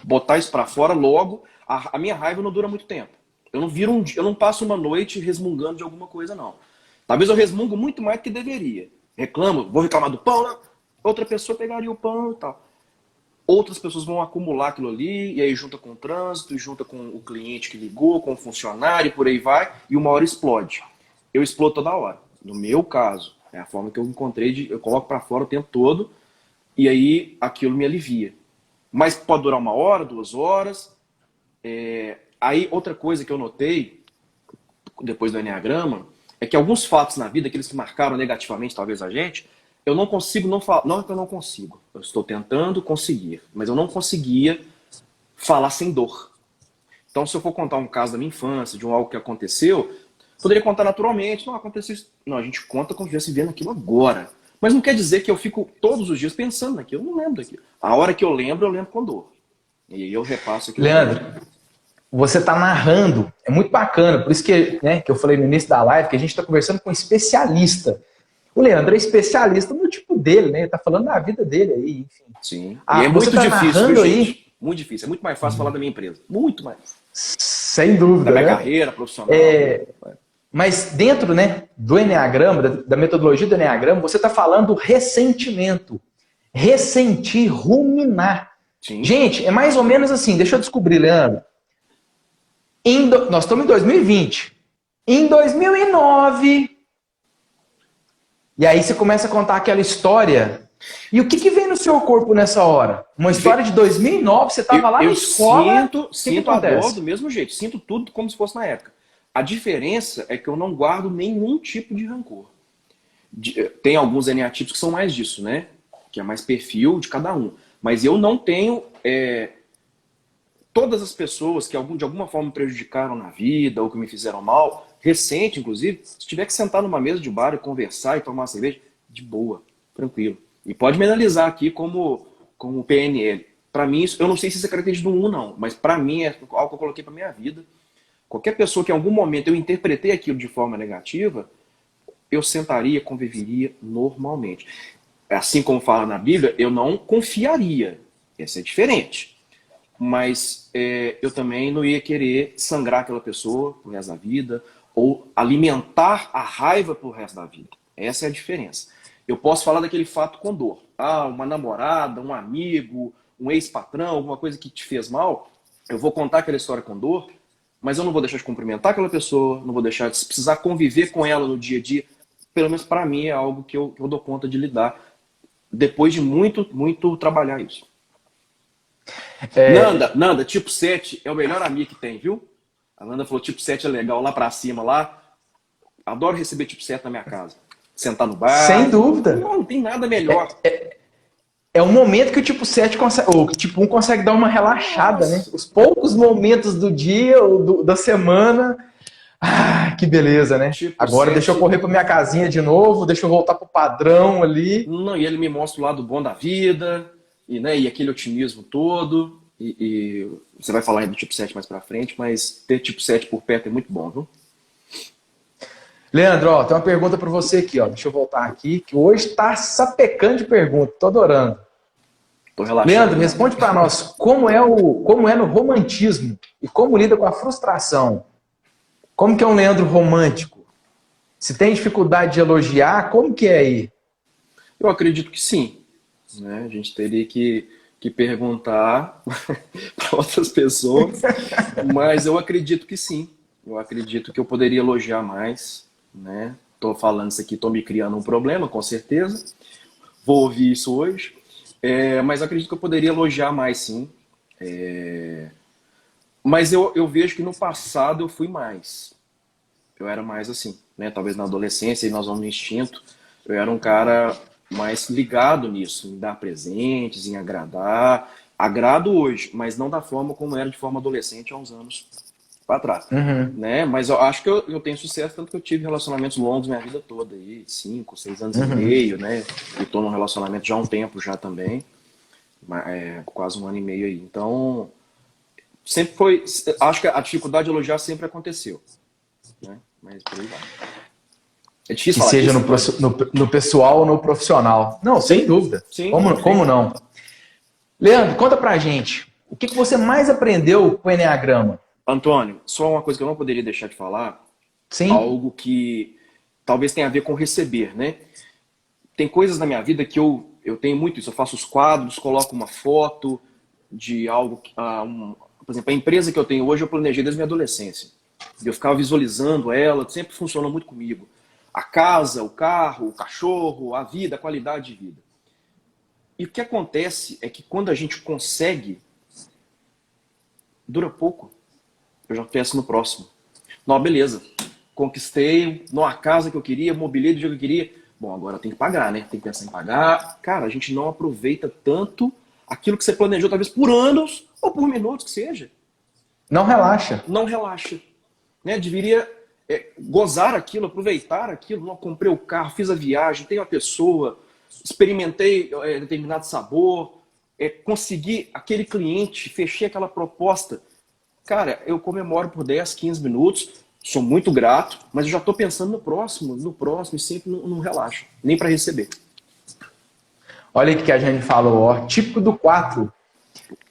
Speaker 2: botar isso pra fora logo, a minha raiva não dura muito tempo. Eu não passo uma noite resmungando de alguma coisa, não. Talvez eu resmungo muito mais do que deveria. Reclamo, vou reclamar do pão, né? Outra pessoa pegaria o pão e tal. Outras pessoas vão acumular aquilo ali, e aí junta com o trânsito, junta com o cliente que ligou, com o funcionário, por aí vai, e uma hora explode. Eu explodo toda hora. No meu caso, é a forma que eu encontrei, eu coloco pra fora o tempo todo, e aí aquilo me alivia. Mas pode durar 1 hora, 2 horas. Aí outra coisa que eu notei, depois do Enneagrama, é que alguns fatos na vida, aqueles que marcaram negativamente talvez a gente, eu não consigo não falar. Não é que eu não consigo. Eu estou tentando conseguir. Mas eu não conseguia falar sem dor. Então, se eu for contar um caso da minha infância, de algo que aconteceu, poderia contar naturalmente. Não, aconteceu isso. Não, a gente conta como se estivesse vendo aquilo agora. Mas não quer dizer que eu fico todos os dias pensando naquilo. Eu não lembro daquilo. A hora que eu lembro com dor. E aí eu repasso aquilo.
Speaker 1: Leandro, você está narrando. É muito bacana. Por isso que eu falei no início da live que a gente está conversando com um especialista. O Leandro é especialista no tipo dele, né? Ele tá falando da vida dele aí, enfim.
Speaker 2: Sim. E é muito difícil, viu, gente? Muito difícil. É muito mais fácil falar da minha empresa. Muito mais.
Speaker 1: Sem dúvida.
Speaker 2: Da minha carreira profissional.
Speaker 1: Mas dentro, né, do Enneagrama, da metodologia do Enneagrama, você está falando ressentimento. Ressentir, ruminar.
Speaker 2: Sim.
Speaker 1: Gente, é mais ou menos assim. Deixa eu descobrir, Leandro. Nós estamos em 2020. Em 2009... E aí você começa a contar aquela história. E o que vem no seu corpo nessa hora? Uma história de 2009, você estava lá na escola.
Speaker 2: Sinto a dor do mesmo jeito. Sinto tudo como se fosse na época. A diferença é que eu não guardo nenhum tipo de rancor. Tem alguns eneatipos que são mais disso, né? Que é mais perfil de cada um. Mas eu não tenho... todas as pessoas que de alguma forma me prejudicaram na vida ou que me fizeram mal, recente inclusive, se tiver que sentar numa mesa de bar e conversar e tomar uma cerveja, de boa, tranquilo. E pode me analisar aqui como PNL. Para mim, isso, eu não sei se isso é característica do 1, não, mas para mim é algo que eu coloquei para minha vida. Qualquer pessoa que em algum momento eu interpretei aquilo de forma negativa, eu sentaria, conviveria normalmente. Assim como fala na Bíblia, eu não confiaria. Essa é diferente. Mas eu também não ia querer sangrar aquela pessoa pro resto da vida ou alimentar a raiva pro resto da vida. Essa é a diferença. Eu posso falar daquele fato com dor. Uma namorada, um amigo, um ex-patrão, alguma coisa que te fez mal, eu vou contar aquela história com dor, mas eu não vou deixar de cumprimentar aquela pessoa, não vou deixar de precisar conviver com ela no dia a dia. Pelo menos para mim é algo que eu dou conta de lidar depois de muito, muito trabalhar isso. Nanda, tipo 7 é o melhor amigo que tem, viu? A Nanda falou, tipo 7 é legal, lá pra cima, lá. Adoro receber tipo 7 na minha casa. Sentar no bar.
Speaker 1: Sem dúvida.
Speaker 2: Não tem nada melhor.
Speaker 1: É um momento que o tipo 7 consegue, ou que o tipo 1 consegue dar uma relaxada, né? Os poucos momentos do dia ou da semana. Ah, que beleza, né?
Speaker 2: Tipo
Speaker 1: agora
Speaker 2: 7...
Speaker 1: deixa eu correr pra minha casinha de novo, deixa eu voltar pro padrão ali.
Speaker 2: Não, e ele me mostra o lado bom da vida. E aquele otimismo todo, e você vai falar ainda do tipo 7 mais pra frente, mas ter tipo 7 por perto é muito bom, viu?
Speaker 1: Leandro, tem uma pergunta para você aqui, deixa eu voltar aqui, que hoje tá sapecando de pergunta, tô adorando.
Speaker 2: Tô relaxado.
Speaker 1: Leandro, responde para nós, como é no romantismo e como lida com a frustração? Como que é um Leandro romântico? Se tem dificuldade de elogiar, como que é aí?
Speaker 2: Eu acredito que sim. Né? A gente teria que perguntar para outras pessoas, mas eu acredito que sim. Eu acredito que eu poderia elogiar mais. Né? Tô falando isso aqui, tô me criando um problema, com certeza. Vou ouvir isso hoje. Mas eu acredito que eu poderia elogiar mais, sim. Mas eu vejo que no passado eu fui mais. Eu era mais assim, né? Talvez na adolescência, e nós vamos no instinto. Eu era um cara mais ligado nisso, em dar presentes, em agradar. Agrado hoje, mas não da forma como era de forma adolescente há uns anos para trás. Né? Mas eu acho que eu tenho sucesso, tanto que eu tive relacionamentos longos minha vida toda, aí, 5, 6 anos e meio, né? E estou num relacionamento já há um tempo já também, quase 1 ano e meio aí. Então, sempre foi... Acho que a dificuldade de elogiar sempre aconteceu. Né? Mas por aí vai. É difícil falar
Speaker 1: seja
Speaker 2: isso,
Speaker 1: no pessoal ou no profissional. Não, sem dúvida.
Speaker 2: Sim,
Speaker 1: como não? Leandro, conta pra gente. O que você mais aprendeu com o Eneagrama?
Speaker 2: Antônio, só uma coisa que eu não poderia deixar de falar.
Speaker 1: Sim.
Speaker 2: Algo que talvez tenha a ver com receber, né? Tem coisas na minha vida que eu tenho muito isso. Eu faço os quadros, coloco uma foto de algo... por exemplo, a empresa que eu tenho hoje eu planejei desde minha adolescência. Eu ficava visualizando ela, sempre funcionou muito comigo. A casa, o carro, o cachorro, a vida, a qualidade de vida. E o que acontece é que quando a gente consegue, dura pouco. Eu já penso no próximo. Não, beleza. Conquistei a casa que eu queria, mobilei do jeito que eu queria. Bom, agora tem que pagar, né? Tem que pensar em pagar. Cara, a gente não aproveita tanto aquilo que você planejou, talvez por anos ou por minutos que seja.
Speaker 1: Não relaxa.
Speaker 2: Não relaxa. Né? Deveria gozar aquilo, aproveitar aquilo. Não, comprei o carro, fiz a viagem, tenho a pessoa, experimentei determinado sabor, consegui aquele cliente, fechei aquela proposta. Cara, eu comemoro por 10, 15 minutos, sou muito grato, mas eu já estou pensando no próximo e sempre não relaxo, nem para receber.
Speaker 1: Olha o que a gente falou, típico do 4.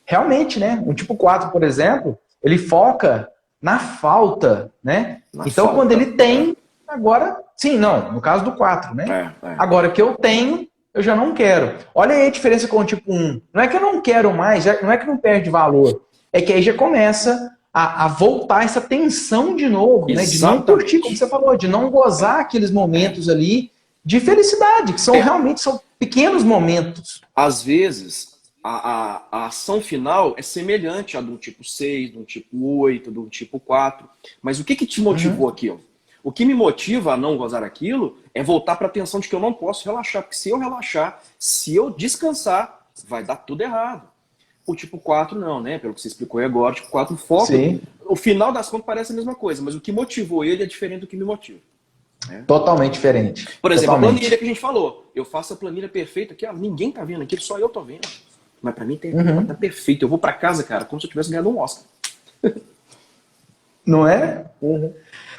Speaker 1: Realmente, né? Um tipo 4, por exemplo, ele foca na falta, né? Então, quando ele tem, agora... Sim, não, no caso do 4, né? Agora que eu tenho, eu já não quero. Olha aí a diferença com o tipo 1. Não é que eu não quero mais, não é que não perde valor. É que aí já começa a voltar essa tensão de novo, né? De não
Speaker 2: Exatamente.
Speaker 1: curtir, como você falou, de não gozar aqueles momentos ali de felicidade, que são realmente são pequenos momentos.
Speaker 2: Às vezes, a ação final é semelhante à do tipo 6, do tipo 8, do tipo 4. Mas o que te motivou aquilo? O que me motiva a não gozar aquilo é voltar para a atenção de que eu não posso relaxar. Porque se eu relaxar, se eu descansar, vai dar tudo errado. O tipo 4 não, né? Pelo que você explicou aí agora, o tipo 4 foca.
Speaker 1: Sim.
Speaker 2: O final das contas parece a mesma coisa, mas o que motivou ele é diferente do que me motiva. Né?
Speaker 1: Totalmente diferente.
Speaker 2: Por exemplo,
Speaker 1: Totalmente.
Speaker 2: a planilha que a gente falou. Eu faço a planilha perfeita aqui, ó, ninguém tá vendo aqui, só eu tô vendo. Mas pra mim tá perfeito. Eu vou pra casa, cara, como se eu tivesse ganhado um Oscar.
Speaker 1: Não é?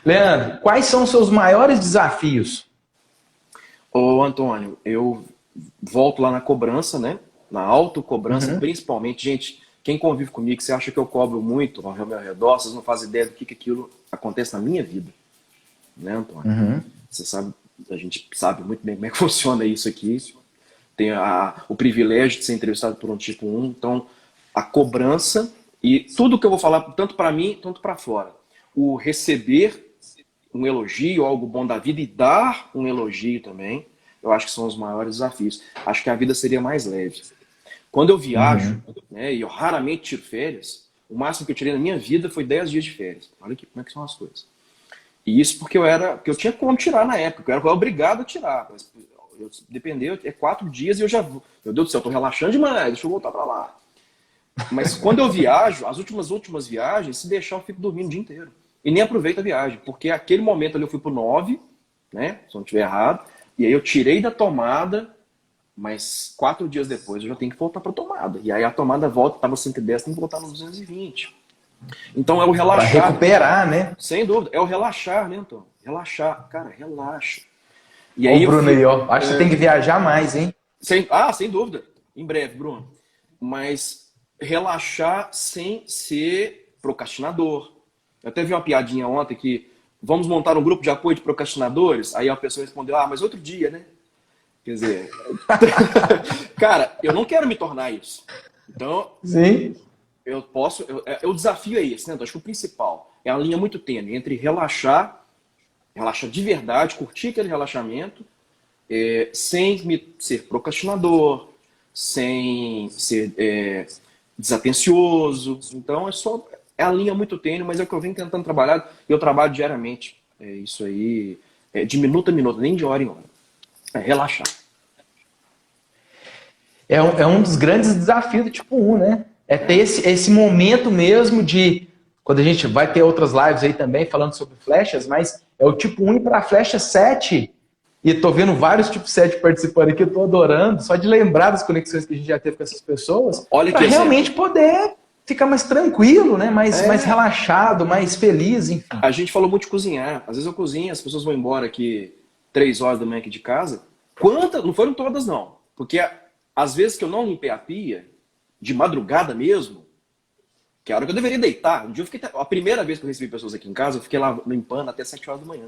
Speaker 1: Leandro, quais são os seus maiores desafios?
Speaker 2: Ô, Antônio, eu volto lá na cobrança, né? Na autocobrança, principalmente. Gente, quem convive comigo, você acha que eu cobro muito ao meu redor, vocês não fazem ideia do que aquilo acontece na minha vida. Né, Antônio? Você sabe, a gente sabe muito bem como é que funciona isso aqui. Tem o privilégio de ser entrevistado por um tipo 1, então a cobrança e tudo que eu vou falar, tanto para mim, tanto para fora. O receber um elogio, algo bom da vida e dar um elogio também, eu acho que são os maiores desafios. Acho que a vida seria mais leve. Quando eu viajo, né, e eu raramente tiro férias, o máximo que eu tirei na minha vida foi 10 dias de férias. Olha aqui como é que são as coisas. E isso porque eu tinha como tirar na época, eu era obrigado a tirar. Mas depender, é 4 dias e eu já vou. Meu Deus do céu, eu tô relaxando demais, deixa eu voltar para lá. Mas quando eu viajo, as últimas viagens, se deixar, eu fico dormindo o dia inteiro. E nem aproveito a viagem, porque aquele momento ali eu fui pro 9, né? Se eu não estiver errado, e aí eu tirei da tomada, mas 4 dias depois eu já tenho que voltar pra tomada. E aí a tomada volta, tava 110, tem que voltar no 220. Então é o relaxar.
Speaker 1: Para recuperar, né?
Speaker 2: Sem dúvida, é o relaxar, né, Antônio? Relaxar, cara, relaxa. E
Speaker 1: Ô,
Speaker 2: aí
Speaker 1: Bruno, aí, ó, acho que você tem que viajar mais, hein?
Speaker 2: Sem dúvida. Em breve, Bruno. Mas relaxar sem ser procrastinador. Eu até vi uma piadinha ontem que vamos montar um grupo de apoio de procrastinadores. Aí a pessoa respondeu, mas outro dia, né? Quer dizer, cara, eu não quero me tornar isso. Então,
Speaker 1: sim,
Speaker 2: eu posso... O desafio é esse, né? Então, acho que o principal é a linha muito tênue entre relaxar de verdade, curtir aquele relaxamento, sem ser procrastinador, sem ser desatencioso. Então é a linha muito tênue, mas é o que eu venho tentando trabalhar e eu trabalho diariamente. Isso aí, de minuto a minuto, nem de hora em hora. Relaxar.
Speaker 1: É um dos grandes desafios do tipo 1, né? É ter esse momento mesmo de... Quando a gente vai ter outras lives aí também falando sobre flechas, mas é o tipo 1 para a flecha 7. E tô vendo vários tipos 7 participando aqui, eu tô adorando, só de lembrar das conexões que a gente já teve com essas pessoas, para realmente poder ficar mais tranquilo, né? Mais relaxado, mais feliz, enfim.
Speaker 2: A gente falou muito de cozinhar. Às vezes eu cozinho, as pessoas vão embora aqui 3 horas da manhã aqui de casa. Não foram todas, não. Porque às vezes que eu não limpei a pia, de madrugada mesmo, que é a hora que eu deveria deitar. Um dia eu fiquei... A primeira vez que eu recebi pessoas aqui em casa, eu fiquei lá limpando até 7 horas da manhã.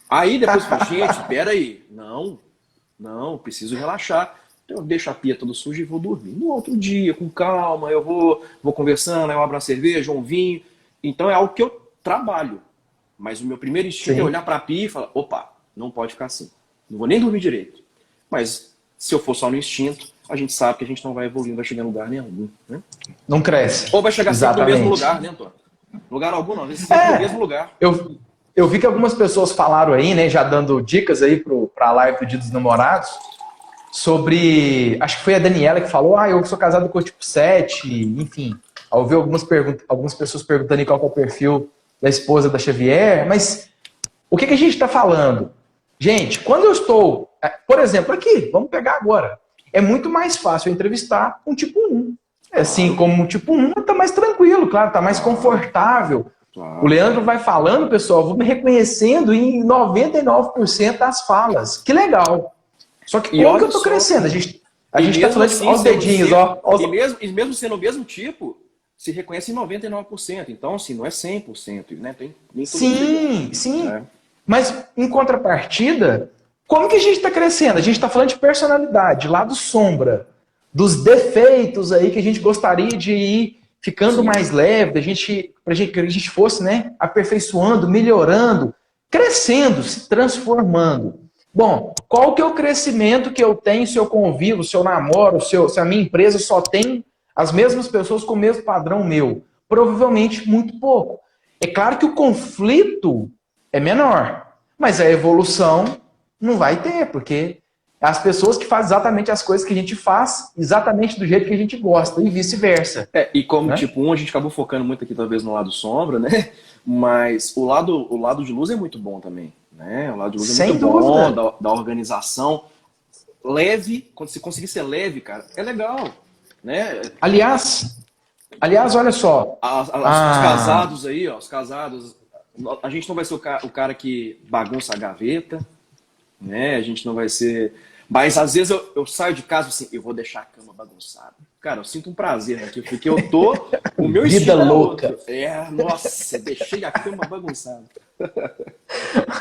Speaker 2: Aí depois eu falei, gente, peraí. Não, preciso relaxar. Então eu deixo a pia toda suja e vou dormir. No outro dia, com calma, eu vou conversando, eu abro uma cerveja, um vinho. Então é algo que eu trabalho. Mas o meu primeiro instinto é olhar para a pia e falar, opa, não pode ficar assim. Não vou nem dormir direito. Mas se eu for só no instinto, a gente sabe que a gente não vai evoluir, não vai chegar em lugar nenhum. Né?
Speaker 1: Não cresce.
Speaker 2: Ou vai chegar sempre no mesmo lugar, né, Antônio? Lugar algum não, sempre no mesmo lugar.
Speaker 1: Eu vi que algumas pessoas falaram aí, né, já dando dicas aí para a live do Dia dos Namorados, sobre, acho que foi a Daniela que falou, eu sou casado com o tipo 7, enfim. Eu vi algumas pessoas perguntando aí qual que é o perfil da esposa da Xavier, mas o que a gente está falando? Gente, quando eu estou, por exemplo, aqui, vamos pegar agora, é muito mais fácil eu entrevistar um tipo 1. Assim como o tipo 1 está mais tranquilo, claro, está mais confortável. O Leandro vai falando, pessoal, vou me reconhecendo em 99% das falas. Que legal. Só que como que eu tô crescendo? A gente tá falando assim, os dedinhos, ó.
Speaker 2: E mesmo sendo o mesmo tipo, se reconhece em 99%. Então, assim, não é 100%, né? Nem
Speaker 1: sim. Mas, em contrapartida, como que a gente tá crescendo? A gente tá falando de personalidade, lado sombra, dos defeitos aí que a gente gostaria de ir ficando mais leve, pra gente que a gente fosse, né, aperfeiçoando, melhorando, crescendo, se transformando. Bom, qual que é o crescimento que eu tenho se eu convivo, se eu namoro, se a minha empresa só tem as mesmas pessoas com o mesmo padrão meu? Provavelmente muito pouco. É claro que o conflito é menor, mas a evolução não vai ter, porque as pessoas que fazem exatamente as coisas que a gente faz, exatamente do jeito que a gente gosta, e vice-versa.
Speaker 2: E como,
Speaker 1: Né?
Speaker 2: tipo, a gente acabou focando muito aqui, talvez, no lado sombra, né? Mas o lado de luz é muito bom também, né? O lado de luz é
Speaker 1: Sem
Speaker 2: muito
Speaker 1: dúvida.
Speaker 2: bom, da organização. Leve, quando você conseguir ser leve, cara, é legal, né?
Speaker 1: Aliás, olha só.
Speaker 2: Os casados aí, ó, os casados, a gente não vai ser o cara que bagunça a gaveta, né? A gente não vai ser... Mas às vezes eu saio de casa assim, eu vou deixar a cama bagunçada. Cara, eu sinto um prazer aqui, porque eu tô... O meu
Speaker 1: Vida
Speaker 2: estilo
Speaker 1: louca.
Speaker 2: Nossa, deixei a cama bagunçada.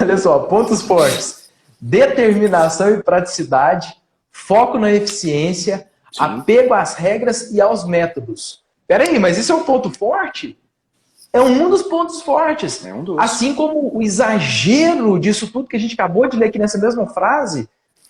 Speaker 1: Olha só, pontos fortes. Determinação e praticidade, foco na eficiência,
Speaker 2: Sim.
Speaker 1: apego às regras e aos métodos. Peraí, mas isso é um ponto forte? É um dos pontos fortes.
Speaker 2: É um dos.
Speaker 1: Assim como o exagero disso tudo que a gente acabou de ler aqui nessa mesma frase,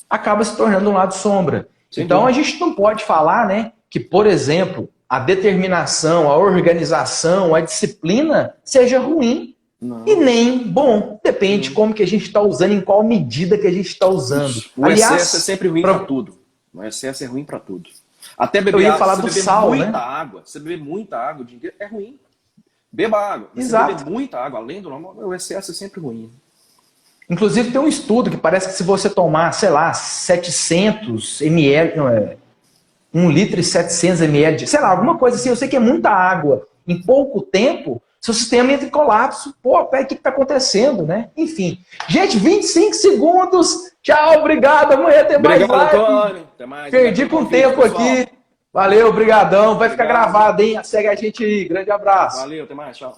Speaker 1: acaba se tornando um lado sombra.
Speaker 2: Sem
Speaker 1: então
Speaker 2: dúvida.
Speaker 1: a gente não pode falar, né, que, por exemplo, a determinação, a organização, a disciplina seja ruim.
Speaker 2: Não.
Speaker 1: E nem bom. Depende de como que a gente está usando, em qual medida que a gente está usando.
Speaker 2: O excesso é sempre ruim para tudo. O excesso é ruim para tudo. Até beber
Speaker 1: eu ia
Speaker 2: água,
Speaker 1: falar
Speaker 2: você
Speaker 1: do
Speaker 2: beber
Speaker 1: sal,
Speaker 2: muita
Speaker 1: né?
Speaker 2: água. Você beber muita água o dia inteiro é ruim. Beba água. Mas
Speaker 1: Exato.
Speaker 2: você beber muita água, além do normal, o excesso é sempre ruim.
Speaker 1: Inclusive tem um estudo que parece que se você tomar, sei lá, 700 ml, não é, 1 litro e 700 ml, sei lá, alguma coisa assim, eu sei que é muita água, em pouco tempo, seu sistema entra em colapso. Pô, peraí, o que está acontecendo, né? Enfim. Gente, 25 segundos. Tchau, obrigado. Amanhã tem mais live.
Speaker 2: Antônio. Até mais.
Speaker 1: Perdi com o tempo aqui. Valeu, brigadão. Vai ficar gravado, hein? Segue a gente aí. Grande abraço.
Speaker 2: Valeu, até mais. Tchau.